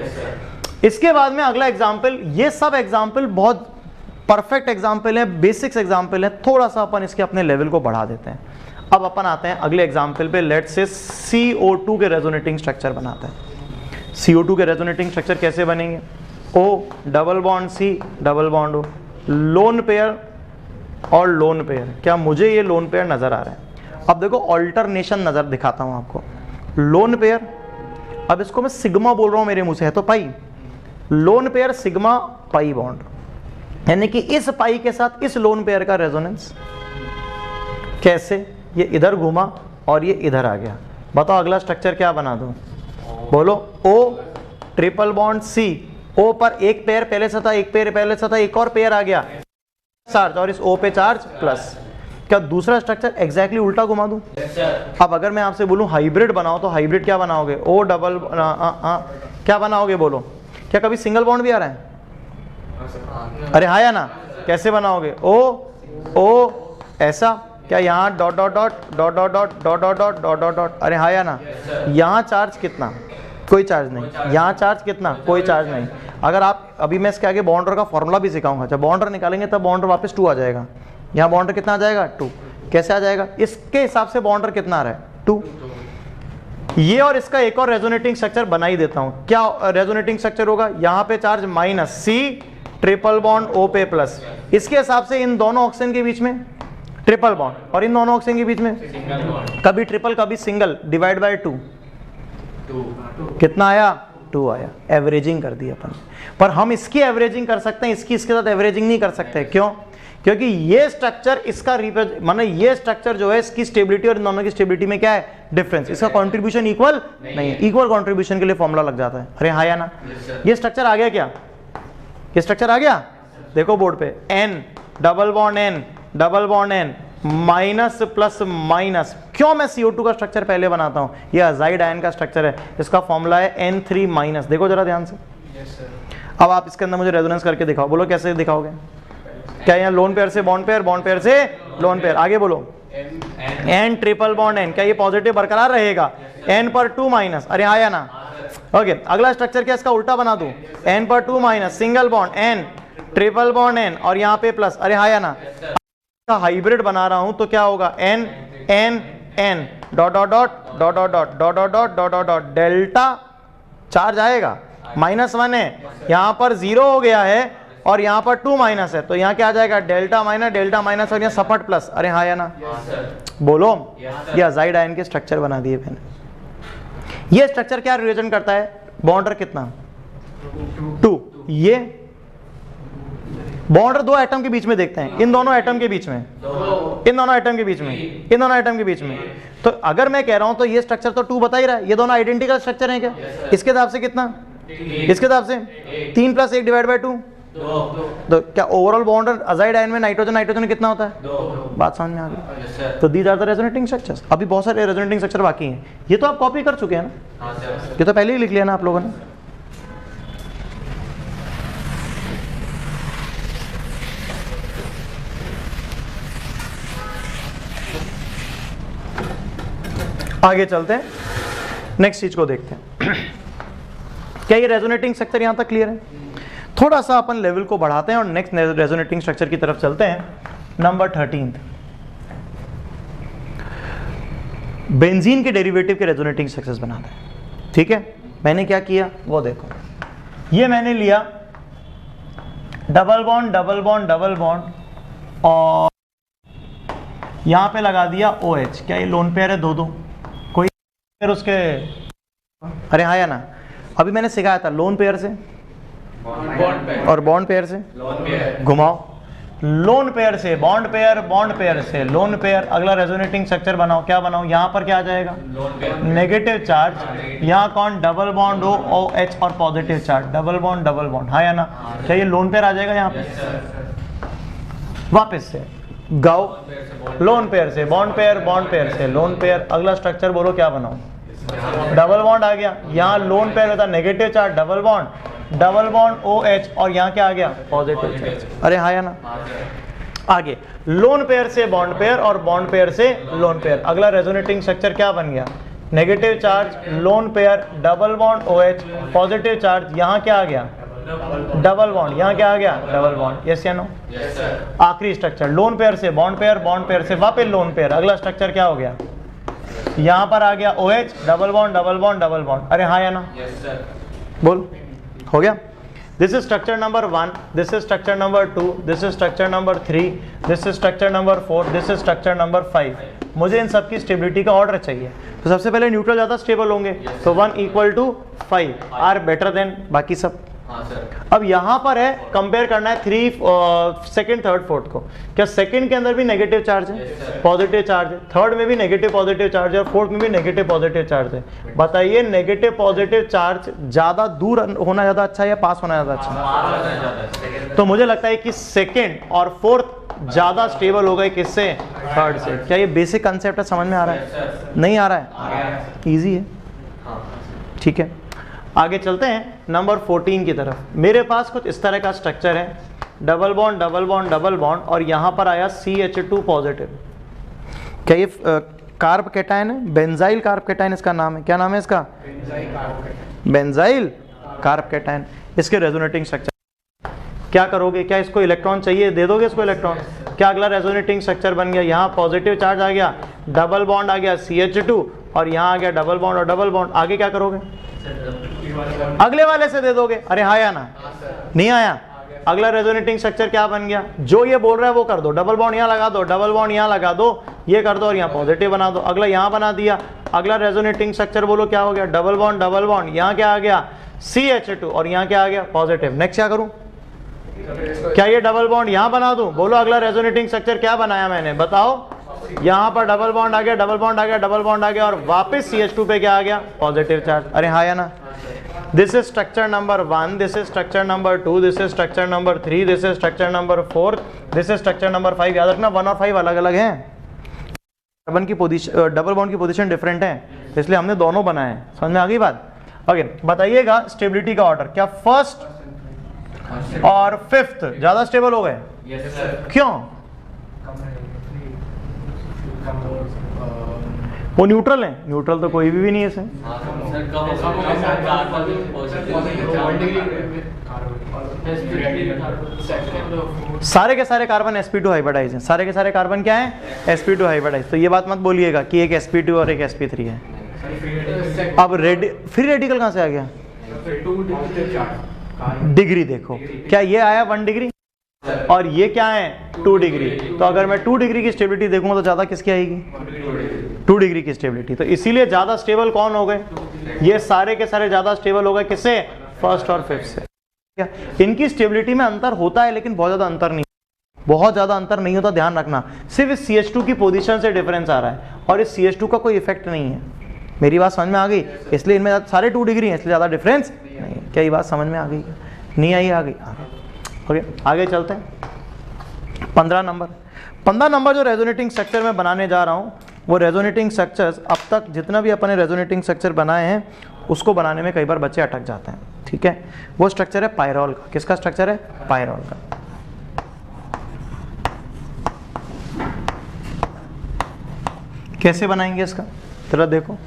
A: इसके बाद में अगला एग्जाम्पल, ये सब एग्जाम्पल बहुत परफेक्ट एग्जाम्पल है, बेसिक्स एग्जाम्पल है, थोड़ा सा अपन इसके अपने लेवल को बढ़ा देते हैं। अब अपन आते हैं अगले एग्जाम्पल पे, लेट्स से CO2 के रेजोनेटिंग स्ट्रक्चर बनाते हैं। CO2 के रेजोनेटिंग स्ट्रक्चर कैसे बनेंगे? O double bond C double bond O, lone pair और लोन पेयर। क्या मुझे ये लोन पेयर नजर आ रहा है? अब देखो ऑल्टरनेशन नजर दिखाता हूं आपको। लोन पेयर, अब इसको मैं सिग्मा बोल रहा हूं, मेरे मुंह से है तो pi. Lone pair sigma pi bond, यानी कि इस पाई के साथ इस लोन पेयर का रेजोनेंस। कैसे? ये इधर घुमा और ये इधर आ गया। बताओ अगला स्ट्रक्चर क्या बना दूं? बोलो। O triple bond C, O पर एक पेयर पहले से था, एक पेयर पहले से था, एक और पेयर आ गया चार्ज, और इस O पे चार्ज प्लस। क्या दूसरा स्ट्रक्चर एग्जैक्टली उल्टा घुमा दूं? अब अगर मैं आपसे बोलूं हाइब्रिड बनाओ, तो हाइब्रिड क्या बनाओगे? O डबल क्या बनाओगे बोलो? क्या कभी सिंगल बॉन्ड भी आ रहा है? अरे हाँ या ना? कैसे बनाओगे? O ऐसा, क्या यहाँ dot dot dot dot dot dot dot dot dot dot dot dot, अरे हाँ या ना? यहाँ चार्ज कितना? कोई चार्ज नहीं। यहाँ चार्ज कितना? कोई चार्ज नहीं। अगर आप अभी, मैं इसके आगे बॉन्डर का फॉर्मूला भी सिखाऊंगा, जब बॉन्डर निकालेंगे तब बॉन्डर वापस 2 आ जाएगा। यहाँ बॉन्डर कितना आ जाएगा? 2। कैसे आ जाएगा? इसके हिसाब से बॉन्डर कितना आ रहा है? 2। ये और इसका एक और रेजोनेटिंग स्ट्रक्चर बना ही देता हूँ। क्या रेजोनेटिंग स्ट्रक्चर होगा? यहाँ पे charge -C triple bond O पे प्लस। इसके हिसाब से इन दोनों ऑक्सीजन के बीच में ट्रिपल बॉन्ड, और इन दोनों ऑक्सीजन के बीच में कभी ट्रिपल कभी सिंगल, डिवाइड बाय 2। कितना आया? 2 आया। एवरेजिंग कर दी अपन। पर हम इसकी एवरेजिंग कर सकते हैं, इसकी इसके साथ एवरेजिंग नहीं कर सकते। क्यों? क्योंकि ये स्ट्रक्चर इसका माने ये स्ट्रक्चर जो है, इसकी स्टेबिलिटी और इन दोनों की स्टेबिलिटी में क्या है? डिफरेंस। इसका कंट्रीब्यूशन इक्वल नहीं है। इक्वल कंट्रीब्यूशन के लिए फॉर्मूला लग जाता है। अरे हाँ या ना? ये स्ट्रक्चर आ गया क्या? ये स्ट्रक्चर आ गया? देखो बोर्ड पे, N double bond N double bond N minus plus minus. क्यों मैं CO2 का स्ट्रक्चर पहले बनाता हूं? ये अजाइड आयन का स्ट्रक्चर है, इसका फॉर्मूला है N3 माइनस। देखो जरा ध्यान से। अब आप इसके अंदर मुझे रेजोनेंस करके दिखाओ। बोलो कैसे दिखाओगे? क्या यहाँ लोन पेयर से बॉन्ड पेयर, बॉन्ड पेयर से लोन पेयर? आगे बोलो। N ट्रिपल बॉन्ड N, क्या ये पॉजिटिव बरकरार रहेगा? N पर 2 माइनस, अरे हाँ या ना? ओके, अगला स्ट्रक्चर क्या इसका उल्टा बना दूं? N पर 2 minus, single bond N triple bond N, और यहाँ पे प्लस, अरे हाँ या ना? हाइब्रिड बना रहा हूं तो क्या होगा? N N N dot dot dot dot dot dot dot dot dot dot dot dot, delta charge आएगा। -1 है, यहाँ पर 0 हो गया है, और यहाँ पर 2 माइनस है, तो यहाँ क्या आ जाएगा? डेल्टा माइनस, और यहाँ सपट प्लस। अरे हाँ या ना? बोलो। ये अजाइड आयन के स्ट्रक्चर बना दिए मैंने। ये स्ट्रक्चर क्या रिलेशन करता है? बॉन्डर कितना? 2। ये बॉन्डर 2 एटम के बीच में देखते हैं, इन दोनों एटम के बीच में, इन दोनों एटम के बीच में, इन दोनों एटम के बीच में। तो अगर मैं कह रहा हूं तो ये स्ट्रक्चर तो 2 बता ही रहा है। ये दोनों आइडेंटिकल स्ट्रक्चर हैं क्या? इसके हिसाब से कितना? इसके हिसाब से 3 + 1 डिवाइड बाय 2। तो क्या ओवरऑल बॉन्डर अजाइड आयन में नाइट्रोजन कितना होता है? 2। बात समझ में आ गई? तो these are the resonating structures. अभी बहुत सारे रेजोनेटिंग स्ट्रक्चर बाकी हैं। ये तो आप कॉपी कर चुके हैं ना? ये तो पहले ही लिख लिया ना आप लोगों ने। आगे चलते हैं, नेक्स्ट चीज को देखते हैं। क्या ये रेजोनेटिंग स्ट्रक्चर यहां तक क्लियर है? थोड़ा सा अपन लेवल को बढ़ाते हैं और नेक्स्ट रेजोनेटिंग स्ट्रक्चर की तरफ चलते हैं। नंबर 13, बेंजीन के डेरिवेटिव के रेजोनेटिंग स्ट्रक्चर्स बनाते हैं। ठीक है, मैंने क्या किया वो देखो। ये मैंने लिया double bond double bond double bond, और यहां पे लगा दिया OH। क्या ये लोन पेयर है? 2-2। कोई पेयर उसके? अरे हाँ या ना? अभी मैंने सिखाया था लोन पेयर से और बॉन्ड पेयर से घुमाओ, लोन पेयर से बॉन्ड पेयर, बॉन्ड पेयर से लोन पेयर। अगला रेजोनेटिंग स्ट्रक्चर बनाओ। क्या बनाओ? यहाँ पर क्या आ जाएगा? Negative charge. यहाँ कौन? डबल बॉन्ड OH और पॉजिटिव चार्ज, डबल बॉन्ड। हाँ या ना? क्या ये लोन पेयर आ जाएगा यहाँ पे? वापस से गाओ, लोन पेयर से बॉन्ड पेयर, बॉन्ड पेयर से लोन पेयर। अगला स्ट्रक्चर बोलो क्या बनाओ? डबल बॉन्ड आ गया। यहाँ लोन पेयर होता है negative charge, double bond, double bond OH और यहाँ क्या आ गया पॉजिटिव चार्ज। अरे हाँ या ना। आगे लोन पेयर से बॉन्ड पेयर और बॉन्ड पेयर से लोन पेयर। अगला रेजोनेटिंग स्ट्रक्चर क्या बन गया, negative charge lone pair double bond OH positive charge, यहाँ क्या आ गया डबल बॉन्ड, यहाँ क्या आ गया डबल बॉन्ड। यस या नो। आखिरी स्ट्रक्चर लोन पेयर से बॉन्ड पेयर से वापस लोन पेयर। अगला स्ट्रक्चर क्या हो गया, यहाँ पर आ गया OH double bond double bond double bond. अरे हाँ या ना। बोल हो गया। This is structure number 1, this is structure number 2, this is structure number 3, this is structure number 4, this is structure number 5। मुझे इन सब की स्टेबिलिटी का ऑर्डर चाहिए। तो सबसे पहले न्यूट्रल ज़्यादा स्टेबल होंगे, तो 1 = 5 आर बेटर देन बाकी सब। अब यहाँ पर है कंपेयर करना है 3, सेकंड, थर्ड, फोर्थ को। क्या सेकंड के अंदर भी नेगेटिव चार्ज है, पॉजिटिव चार्ज है, थर्ड में भी नेगेटिव पॉजिटिव चार्ज है और फोर्थ में भी नेगेटिव पॉजिटिव चार्ज है। बताइए नेगेटिव पॉजिटिव चार्ज ज्यादा दूर होना ज्यादा अच्छा है या पास होना ज्यादा अच्छा है? तो मुझे लगता है कि सेकंड और फोर्थ ज्यादा स्टेबल हो गए किससे, थर्ड से। क्या ये बेसिक कंसेप्ट है, समझ में आ रहा है? नहीं आ रहा है? इजी है, ठीक है। आगे चलते हैं नंबर 14 की तरफ। मेरे पास कुछ इस तरह का स्ट्रक्चर है, double bond double bond double bond और यहाँ पर आया CH2 पॉजिटिव। क्या ये कार्ब कैटायन है? बेंजाइल कार्ब कैटायन इसका नाम है। क्या नाम है इसका? Benzyl carb cation. इसके रेजोनेटिंग स्ट्रक्चर क्या करोगे? क्या इसको इलेक्ट्रॉन चाहिए, दे दोगे इसको इलेक्ट्रॉन? क्या अगला रेजोनेटिंग स्ट्रक्चर बन गया, यहाँ पॉजिटिव चार्ज आ गया, डबल बॉन्ड आ गया CH2 और यहाँ आ गया डबल बॉन्ड और डबल बॉन्ड। आगे क्या करोगे? अगले वाले से दे दोगे। अरे हाँ या ना? नहीं आया? अगला रेजोनेटिंग स्ट्रक्चर क्या बन गया, जो ये बोल रहा है वो कर दो। डबल बॉन्ड यहाँ लगा दो, डबल बॉन्ड यहाँ लगा दो, ये कर दो और यहाँ पॉजिटिव बना दो। अगला यहाँ बना दिया। अगला रेजोनेटिंग स्ट्रक्चर बोलो क्या हो गया, डबल बॉन्ड, यहाँ क्या आ गया CH2 और यहाँ क्या आ गया पॉजिटिव। नेक्स्ट क्या करूं? क्या ये डबल बॉन्ड यहाँ बना दूं? बोलो अगला रेजोनेटिंग स्ट्रक्चर क्या बनाया मैंने, बताओ। यहाँ पर डबल बॉन्ड आ गया, डबल बॉन्ड आ गया, डबल बॉन्ड आ गया और वापस CH2 पे क्या आ गया पॉजिटिव चार्ज। अरे हाँ या ना? This is structure number 1, this is structure number 2, this is structure number 3, this is structure number 4, this is structure number 5। याद रखना 1 और 5 अलग अलग हैं। कार्बन की पोजीशन, डबल बॉन्ड की पोजीशन डिफरेंट है, इसलिए हमने दोनों बनाए हैं। समझ में आ गई बात? ओके, बताइएगा स्टेबिलिटी का ऑर्डर। क्या फर्स्ट और फिफ्थ ज्यादा स्टेबल हो गए? क्यों? वो न्यूट्रल है। न्यूट्रल तो कोई भी नहीं है इसमें। सारे के सारे कार्बन sp2 हाइब्रिडाइज हैं। सारे के सारे कार्बन क्या है? sp2 hybridise. तो ये बात मत बोलिएगा कि एक sp2 और एक sp3 है। अब फ्री रेडिकल कहां से आ गया? डिग्री देखो, क्या ये आया 1 डिग्री और ये क्या है 2 डिग्री। तो अगर मैं 2 डिग्री की स्टेबिलिटी देखूंगा तो ज्यादा किसकी आएगी? 2 डिग्री की स्टेबिलिटी। तो इसीलिए ज्यादा स्टेबल कौन हो गए? ये सारे के सारे ज्यादा स्टेबल हो गए किससे? फर्स्ट और फिफ्थ से। क्या इनकी स्टेबिलिटी में अंतर होता है, लेकिन बहुत ज्यादा अंतर नहीं, बहुत ज्यादा अंतर नहीं होता, ध्यान रखना। सिर्फ इस CH2 की पोजीशन से डिफरेंस आ रहा है और इस CH2 का कोई इफेक्ट नहीं है। मेरी बात समझ में आ गई? इसलिए इनमें सारे 2 डिग्री हैं, इसलिए ज्यादा डिफरेंस नहीं है। क्या ये बात समझ में आ गई? नहीं आई? आ गई। ओके, आगे चलते हैं। 15 नंबर जो रेजोनेटिंग स्ट्रक्चर में बनाने जा रहा हूँ, वो रेजोनेटिंग स्ट्रक्चर्स अब तक जितना भी अपने रेजोनेटिंग स्ट्रक्चर बनाए हैं उसको बनाने में कई बार बच्चे अटक जाते हैं। ठीक है, वो स्ट्रक्चर है पायरोल का। किसका स्ट्रक्चर है? पायरोल का। कैसे बनाएंगे इसका? जरा देखो,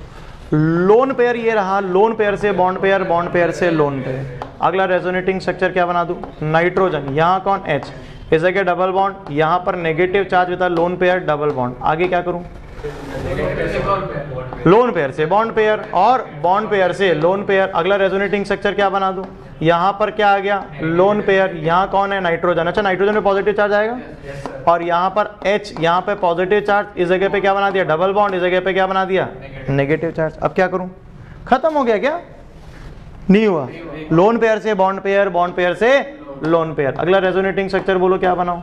A: लोन पेयर ये रहा, लोन पेयर से बॉन्ड पेयर, बॉन्ड पेयर से लोन पेयर। अगला रेजोनेटिंग स्ट्रक्चर क्या बना दूं? नाइट्रोजन। यहाँ कौन? H, इस जगह डबल बॉन्ड, यहाँ पर negative charge with lone pair double bond. आगे क्या करूं? लोन पेयर से बॉन्ड पेयर और बॉन्ड पेयर से लोन पेयर। अगला रेजोनेटिंग स्ट्रक्चर क्या बना दूं? यहाँ पर क्या आ गया? Lone pair. यहाँ कौन है? नाइट्रोजन। अच्छा, नाइट्रोजन पे पॉजिटिव चार्ज आएगा और यहाँ पर H, यहाँ पे पॉजिटिव चार्ज, इस जगह पे क्या बना दिया? डबल बॉन्ड, इस जगह पे क्या बना दिया? Negative charge. अब क्या करूं? खत्म हो गया क्या? नहीं हुआ। लोन पेयर से बॉन्ड पेयर, बॉन्ड पेयर से लोन पेयर। अगला रेजोनेटिंग स्ट्रक्चर बोलो क्या बनाओ?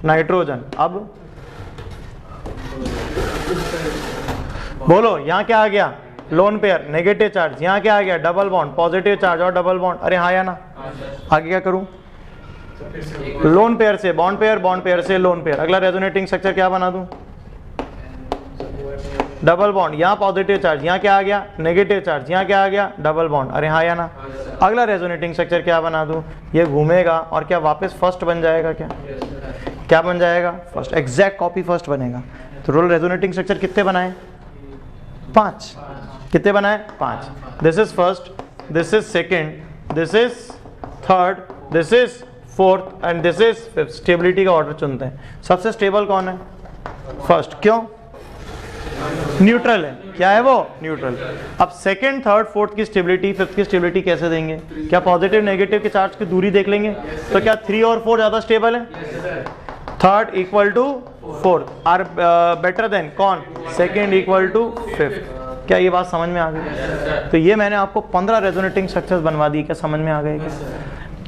A: नाइट्रोजन। अब बोलो यहाँ क्या आ गया? Lone pair, negative charge. यहाँ क्या आ गया? डबल बॉन्ड, पॉजिटिव चार्ज और डबल बॉन्ड। अरे हाँ या ना? आगे क्या करूं? लोन पेयर से बॉन्ड पेयर, बॉन्ड पेयर से लोन पेयर। अगला रेजोनेटिंग स्ट्रक्चर क्या बना दूं? डबल बॉन्ड, यहाँ पॉजिटिव चार्ज, यहाँ क्या आ गया नेगेटिव चार्ज, यहाँ क्या आ गया डबल बॉन्ड, अरे हाँ या ना। अगला रेजोनेटिंग स्ट्रक्चर क्या बना दूँ, ये घूमेगा और क्या वापस फर्स्ट बन जाएगा, क्या बन जाएगा फर्स्ट, एग्जैक्ट कॉपी फर्स्ट बनेगा। तो टोटल रेजोनेटिंग स्ट्रक्चर कितने बनाए 5, कितने बनाए 5। This is first, this is second, this is third, this is fourth and this is fifth. Stability का ऑर्डर चुनते हैं, सबसे स्टेबल कौन है फर्स्ट, क्यों न्यूट्रल है, क्या है वो न्यूट्रल। अब सेकंड थर्ड फोर्थ की स्टेबिलिटी फिफ्थ की स्टेबिलिटी कैसे देंगे, क्या पॉजिटिव नेगेटिव के चार्ज की दूरी देख लेंगे, तो क्या 3 और 4 ज्यादा स्टेबल है, third equal to fourth are better than कौन, सेकंड इक्वल टू फिफ्थ। क्या ये बात समझ में आ गई। तो ये मैंने आपको 15 रेजोनेटिंग स्ट्रक्चर्स बनवा दी, क्या समझ में आ गए क्या।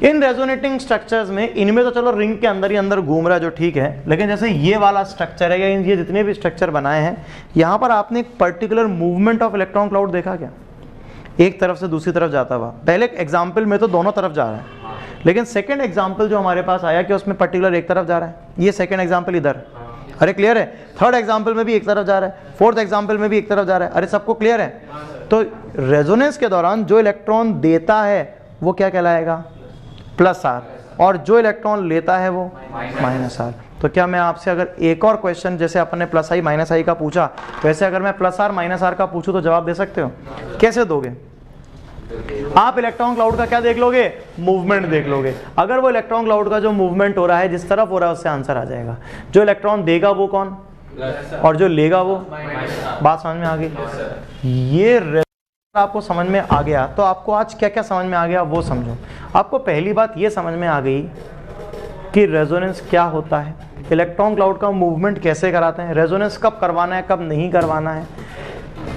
A: इन रेजोनेटिंग स्ट्रक्चर्स में इनमें तो चलो रिंग के अंदर ही अंदर घूम रहा है जो ठीक है, लेकिन जैसे ये वाला स्ट्रक्चर है या ये जितने भी स्ट्रक्चर बनाए हैं, यहाँ पर आपने एक particular movement of electron cloud देखा क्या, एक तरफ से दूसरी तरफ जाता हुआ। पहले एग्जाम्पल में तो दोनों तरफ जा रहा है, लेकिन सेकेंड एग्जाम्पल जो हमारे पास आया कि उसमें पर्टिकुलर एक तरफ जा रहा है, ये सेकेंड एग्जाम्पल इधर, अरे क्लियर है। थर्ड एग्जाम्पल में भी एक तरफ जा रहा है, फोर्थ एग्जाम्पल में भी एक तरफ जा रहा है, अरे सबको क्लियर है। तो रेजोनेंस के दौरान जो इलेक्ट्रॉन देता है वो क्या कहलाएगा प्लस आर, और जो इलेक्ट्रॉन लेता है वो माइनस आर। तो क्या मैं आपसे अगर एक और क्वेश्चन जैसे अपन ने प्लस आई माइनस आई का पूछा, वैसे अगर मैं प्लस आर माइनस आर का पूछूं तो जवाब दे सकते हो, कैसे दोगे आप। इलेक्ट्रॉन क्लाउड का क्या देख लोगे, मूवमेंट देख लोगे। अगर वो इलेक्ट्रॉन क्लाउड का जो मूवमेंट हो रहा है जिस तरफ हो रहा है उससे आंसर आ जाएगा। जो इलेक्ट्रॉन देगा वो कौन और जो लेगा वो, बात समझ में आ गई। ये आपको समझ में आ गया तो आपको आज क्या क्या समझ में आ गया वो समझो। आपको पहली बात ये समझ में आ गई कि रेजोनेंस क्या होता है, इलेक्ट्रॉन क्लाउड का मूवमेंट कैसे कराते हैं, रेजोनेंस कब करवाना है कब नहीं करवाना है,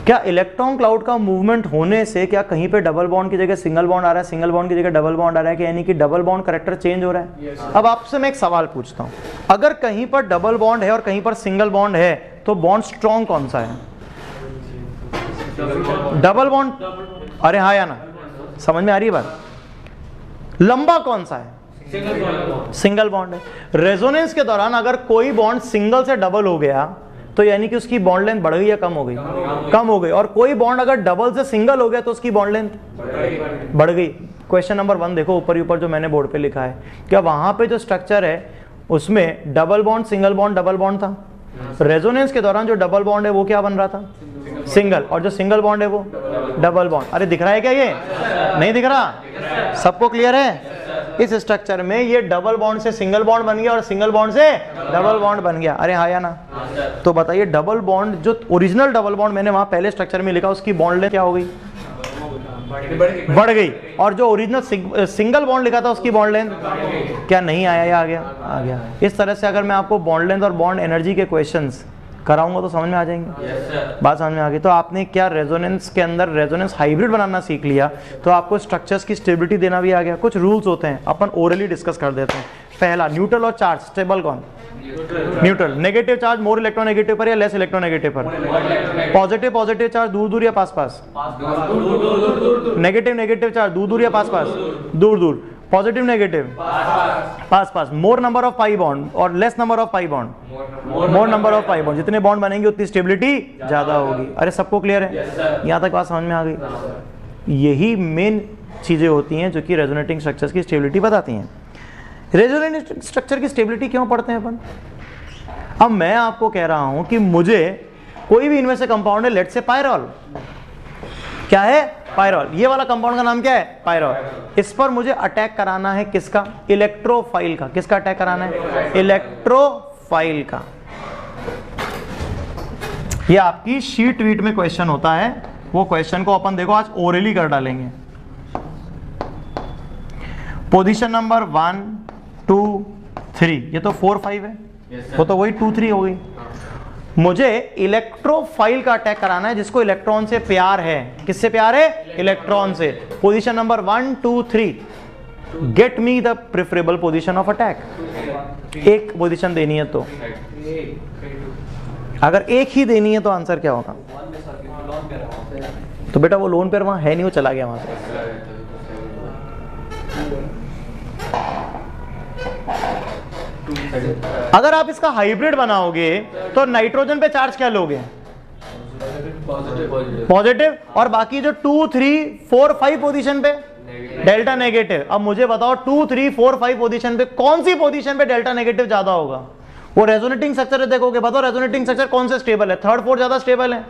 A: क्या इलेक्ट्रॉन क्लाउड का मूवमेंट होने से क्या कहीं पे डबल बॉन्ड की जगह सिंगल बॉन्ड आ रहा है, सिंगल बॉन्ड की जगह डबल बॉन्ड आ रहा है, कि यानी कि डबल बॉन्ड कैरेक्टर चेंज हो रहा है। अब आपसे मैं एक सवाल पूछता हूं, अगर कहीं पर डबल बॉन्ड है और कहीं पर सिंगल बॉन्ड है तो बॉन्ड स्ट्रॉन्ग कौन सा है, डबल बॉन्ड, अरे हाँ या ना, समझ में आ रही है बात। लंबा कौन सा है, सिंगल बॉन्ड है। रेजोनेंस के दौरान अगर कोई बॉन्ड सिंगल से डबल हो गया तो यानी कि उसकी बॉन्ड लेंथ बढ़ गई या कम हो गई, कम हो गई। और कोई बॉन्ड अगर डबल से सिंगल हो गया तो उसकी बॉन्ड लेंथ बढ़ गई। क्वेश्चन नंबर 1 देखो ऊपर ऊपर जो मैंने बोर्ड पे लिखा है, क्या वहां पे जो स्ट्रक्चर है उसमें double bond single bond double bond था। रेजोनेंस के दौरान जो डबल बॉन्ड है वो क्या बन रहा था, सिंगल, और जो सिंगल बॉन्ड है वो डबल बॉन्ड। अरे दिख रहा है क्या, ये नहीं दिख रहा, सबको क्लियर है। इस स्ट्रक्चर में ये डबल बॉन्ड से सिंगल बॉन्ड बन गया और सिंगल बॉन्ड से डबल बॉन्ड बन गया, अरे हाँ या ना। तो बताइए डबल बॉन्ड जो ओरिजिनल डबल बॉन्ड मैंने वहां पहले स्ट्रक्चर में लिखा उसकी बॉन्ड लेंथ क्या हो गई, बढ़ गई। और जो ओरिजिनल सिंगल बॉन्ड लिखा था उसकी बॉन्ड लेंथ क्या नहीं आया या आ गया, आ गया। इस तरह से अगर मैं आपको बॉन्ड लेंथ और बॉन्ड एनर्जी के क्वेश्चंस कराऊंगा तो समझ में आ जाएंगे, बात समझ में आ गई। तो आपने क्या रेजोनेंस के अंदर रेजोनेंस हाइब्रिड बनाना सीख लिया, तो आपको स्ट्रक्चर्स की स्टेबिलिटी देना भी आ गया। कुछ रूल्स होते हैं अपन ओरली डिस्कस कर देते हैं। पहला, न्यूट्रल और चार्ज, स्टेबल कौन, neutral. Negative charge more electronegative पर या लेस इलेक्ट्रोनेगेटिव पर, पॉजिटिव पॉजिटिव चार्ज दूर दूर या पास पास, नेगेटिव नेगेटिव चार्ज दूर दूर या पास पास, दूर दूर, पॉजिटिव नेगेटिव पास पास, more number of pi bond और less number of pi bond, more number of pi bond. जितने बॉन्ड बनेंगे उतनी स्टेबिलिटी ज्यादा होगी। अरे सबको क्लियर है, यहाँ तक बात समझ में आ गई। यही मेन चीजें होती हैं जो कि रेजोनेटिंग स्ट्रक्चर्स की स्टेबिलिटी बताती हैं। रेजोनेटिंग स्ट्रक्चर की स्टेबिलिटी क्यों पढ़ते हैं अपन। अब मैं आपको कह रहा हूं कि मुझे कोई भी इनमें से कंपाउंड है, लेट से पायरॉल, क्या है पायरॉल, ये वाला कंपाउंड का नाम क्या है पायरॉल। इस पर मुझे अटैक कराना है किसका, इलेक्ट्रोफाइल का। किसका अटैक कराना है, इलेक्ट्रोफाइल का। ये आपकी शीट वीट में क्वेश्चन होता है, वो क्वेश्चन को अपन देखो आज ओरली कर डालेंगे। पोजीशन नंबर 1 2 3, ये तो 4 5 है, वो तो वही 2 3 हो गई। मुझे इलेक्ट्रोफाइल का अटैक कराना है जिसको इलेक्ट्रॉन से प्यार है। किससे प्यार है, इलेक्ट्रॉन से। Position number 1 2 3, get me the preferable position of attack. एक पोजीशन देनी है तो, अगर एक ही देनी है तो आंसर क्या होगा, तो बेटा वो लोन पेयर वहां है नहीं, वो चला गया वहां से। अगर आप इसका हाइब्रिड बनाओगे तो नाइट्रोजन पे चार्ज क्या लोगे, पॉजिटिव, और बाकी जो 2, 3, 4, 5 पोजीशन पे डेल्टा नेगेटिव। अब मुझे बताओ 2, 3, 4, 5 पोजीशन पे कौन सी पोजीशन पे डेल्टा नेगेटिव ज्यादा होगा? वो रेजोनेटिंग स्ट्रक्चर देखोगे, बताओ रेजोनेटिंग स्ट्रक्चर कौन से स्टेबल है? 3rd 4th ज्यादा स्टेबल है,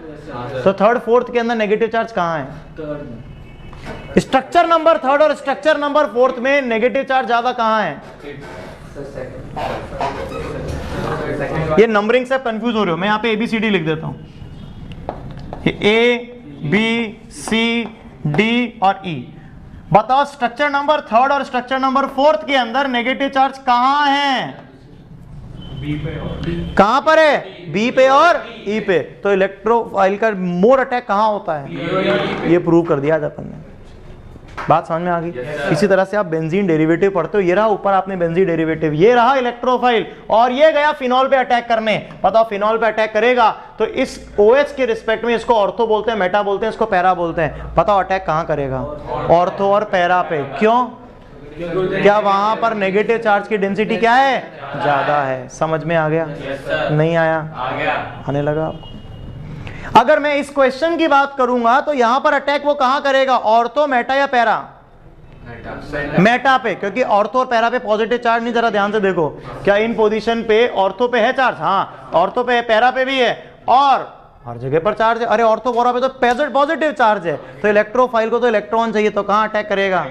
A: तो 3rd 4th के अंदर नेगेटिव चार्ज कहाँ है? स्ट्रक्चर नंबर 3rd और स्ट्रक्चर नंबर 4th में नेगेटिव चार्ज ज्यादा कहाँ है? ये नंबरिंग से कंफ्यूज हो रहे हो, मैं यहाँ पे ABCD लिख देता हूं, ABCD और E। बताओ स्ट्रक्चर नंबर 3rd और स्ट्रक्चर नंबर 4th के अंदर नेगेटिव चार्ज कहां है? कहां पर है? बी पे और ई पे। तो इलेक्ट्रोफाइल का मोर अटैक कहां होता है? ये प्रूव कर दिया आज अपन ने। बात समझ में आ गई? इसी तरह से आप बेंजीन डेरिवेटिव पढ़ते हो, ये रहा ऊपर आपने बेंजीन डेरिवेटिव, ये रहा इलेक्ट्रोफाइल, और ये गया फिनॉल पे अटैक करने। बताओ फिनॉल पे अटैक करेगा तो इस OH के रिस्पेक्ट में इसको ऑर्थो बोलते हैं, मेटा बोलते हैं, इसको पैरा बोलते हैं। बताओ अटैक कहां करेगा? ऑर्थो और पैरा पे। क्यों? क्या वहां पर नेगेटिव चार्ज की डेंसिटी क्या है? ज्यादा है। समझ में आ गया? नहीं आया? आने लगा आपको? अगर मैं इस क्वेश्चन की बात करूंगा तो यहां पर अटैक वो कहां करेगा? ऑर्थो, मेटा या पैरा? मेटा पे, क्योंकि ऑर्थो और पैरा पे पॉजिटिव चार्ज नहीं। जरा ध्यान से देखो, क्या इन पोजीशन पे ऑर्थो पे है चार्ज? हाँ, ऑर्थो पे है, पैरा पे भी है, और हर जगह पर चार्ज है। अरे ऑर्थो पैरा पे तो पॉजिटिव चार्ज है, तो इलेक्ट्रोफाइल को तो इलेक्ट्रॉन चाहिए, तो कहां अटैक करेगा?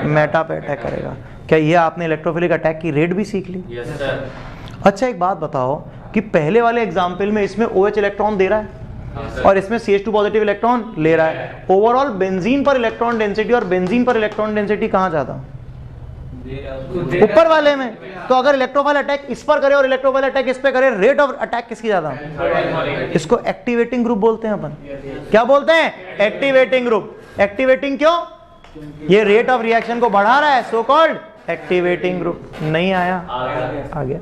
A: मेटा पे अटैक करेगा। क्या ये आपने इलेक्ट्रोफिलिक अटैक की रेट भी सीख ली?
B: Yes sir.
A: अच्छा एक बात बताओ कि पहले वाले एग्जाम्पल में इसमें OH इलेक्ट्रॉन दे रहा है और इसमें CH2 पॉजिटिव इलेक्ट्रॉन ले रहा है। ओवरऑल बेंजीन पर इलेक्ट्रॉन डेंसिटी और बेंजीन पर इलेक्ट्रॉन डेंसिटी कहां ज्यादा? ऊपर वाले में। तो अगर इलेक्ट्रोफाइल अटैक इस पर करे और इलेक्ट्रोफाइल अटैक इस पे करे, रेट ऑफ अटैक किसकी ज्यादा? इसको एक्टिवेटिंग ग्रुप बोलते हैं अपन। क्या बोलते हैं? Activating group. एक्टिवेटिंग क्यों? ये रेट ऑफ रिएक्शन को बढ़ा रहा है, सो कॉल्ड एक्टिवेटिंग ग्रुप। नहीं आया? आ गया।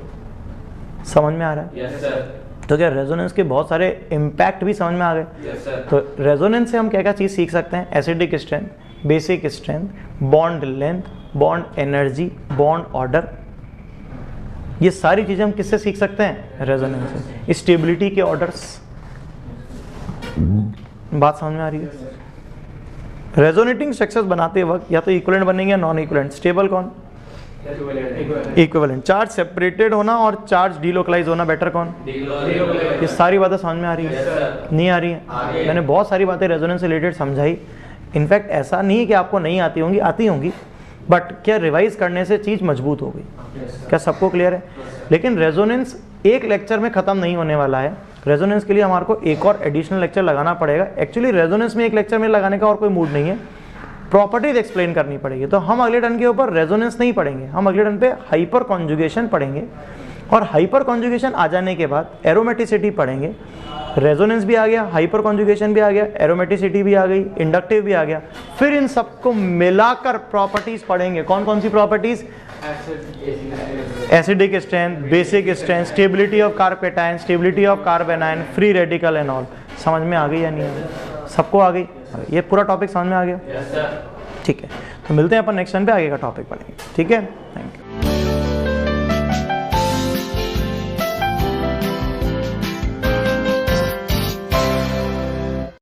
A: समझ में आ रहा है?
B: Yes sir.
A: तो क्या रेजोनेंस के बहुत सारे इम्पैक्ट भी समझ में आ गए?
B: Yes sir.
A: तो रेजोनेंस से हम क्या क्या चीज सीख सकते हैं? Acidic strength, basic strength, bond length, bond energy, bond order, ये सारी चीजें हम किससे सीख सकते हैं? रेजोनेंस से। स्टेबिलिटी के ऑर्डर्स। बात समझ में आ रही है? रेजोनेटिंग स्ट्रक्चर्स बनाते वक्त या तो इक्विवेलेंट बनेंगे या नॉन इक्विवेलेंट। स्टेबल कौन? इक्विवेलेंट। चार्ज सेपरेटेड होना और चार्ज डीलोकलाइज होना बेटर कौन? ये सारी बातें समझ में आ रही है? नहीं आ रही है? मैंने बहुत सारी बातें रेजोनेंस से रिलेटेड समझाई। इनफैक्ट ऐसा नहीं है कि आपको नहीं आती होंगी, आती होंगी, बट क्या रिवाइज करने से चीज़ मजबूत हो गई? क्या सबको क्लियर है? लेकिन रेजोनेंस एक लेक्चर में ख़त्म नहीं होने वाला है। रेजोनेंस के लिए हमारे को एक और एडिशनल लेक्चर लगाना पड़ेगा। एक्चुअली रेजोनेंस में एक लेक्चर में लगाने का और कोई मूड नहीं है, प्रॉपर्टीज एक्सप्लेन करनी पड़ेगी। तो हम अगले टर्न के ऊपर रेजोनेंस नहीं पढ़ेंगे, हम अगले टर्न पे हाइपर कॉन्जुगेशन पढ़ेंगे, और हाइपर कॉन्जुगेशन आ जाने के बाद एरोमेटिसिटी पढ़ेंगे। रेजोनेंस भी आ गया, हाइपर कॉन्जुगेशन भी आ गया, एरोमेटिसिटी भी आ गई, इंडक्टिव भी आ गया। फिर इन सबको मिलाकर प्रॉपर्टीज पढ़ेंगे। कौन कौन सी properties? Acidic strength, basic strength, stability of carbocation, stability of carbanion, free radical and all. समझ में आ गई या नहीं आ गई? सबको आ गई? ये पूरा टॉपिक समझ में आ गया?
B: Yes sir.
A: ठीक है, तो मिलते हैं अपन नेक्स्ट टाइम पे, आगे का टॉपिक पढ़ेंगे। ठीक है, थैंक यू।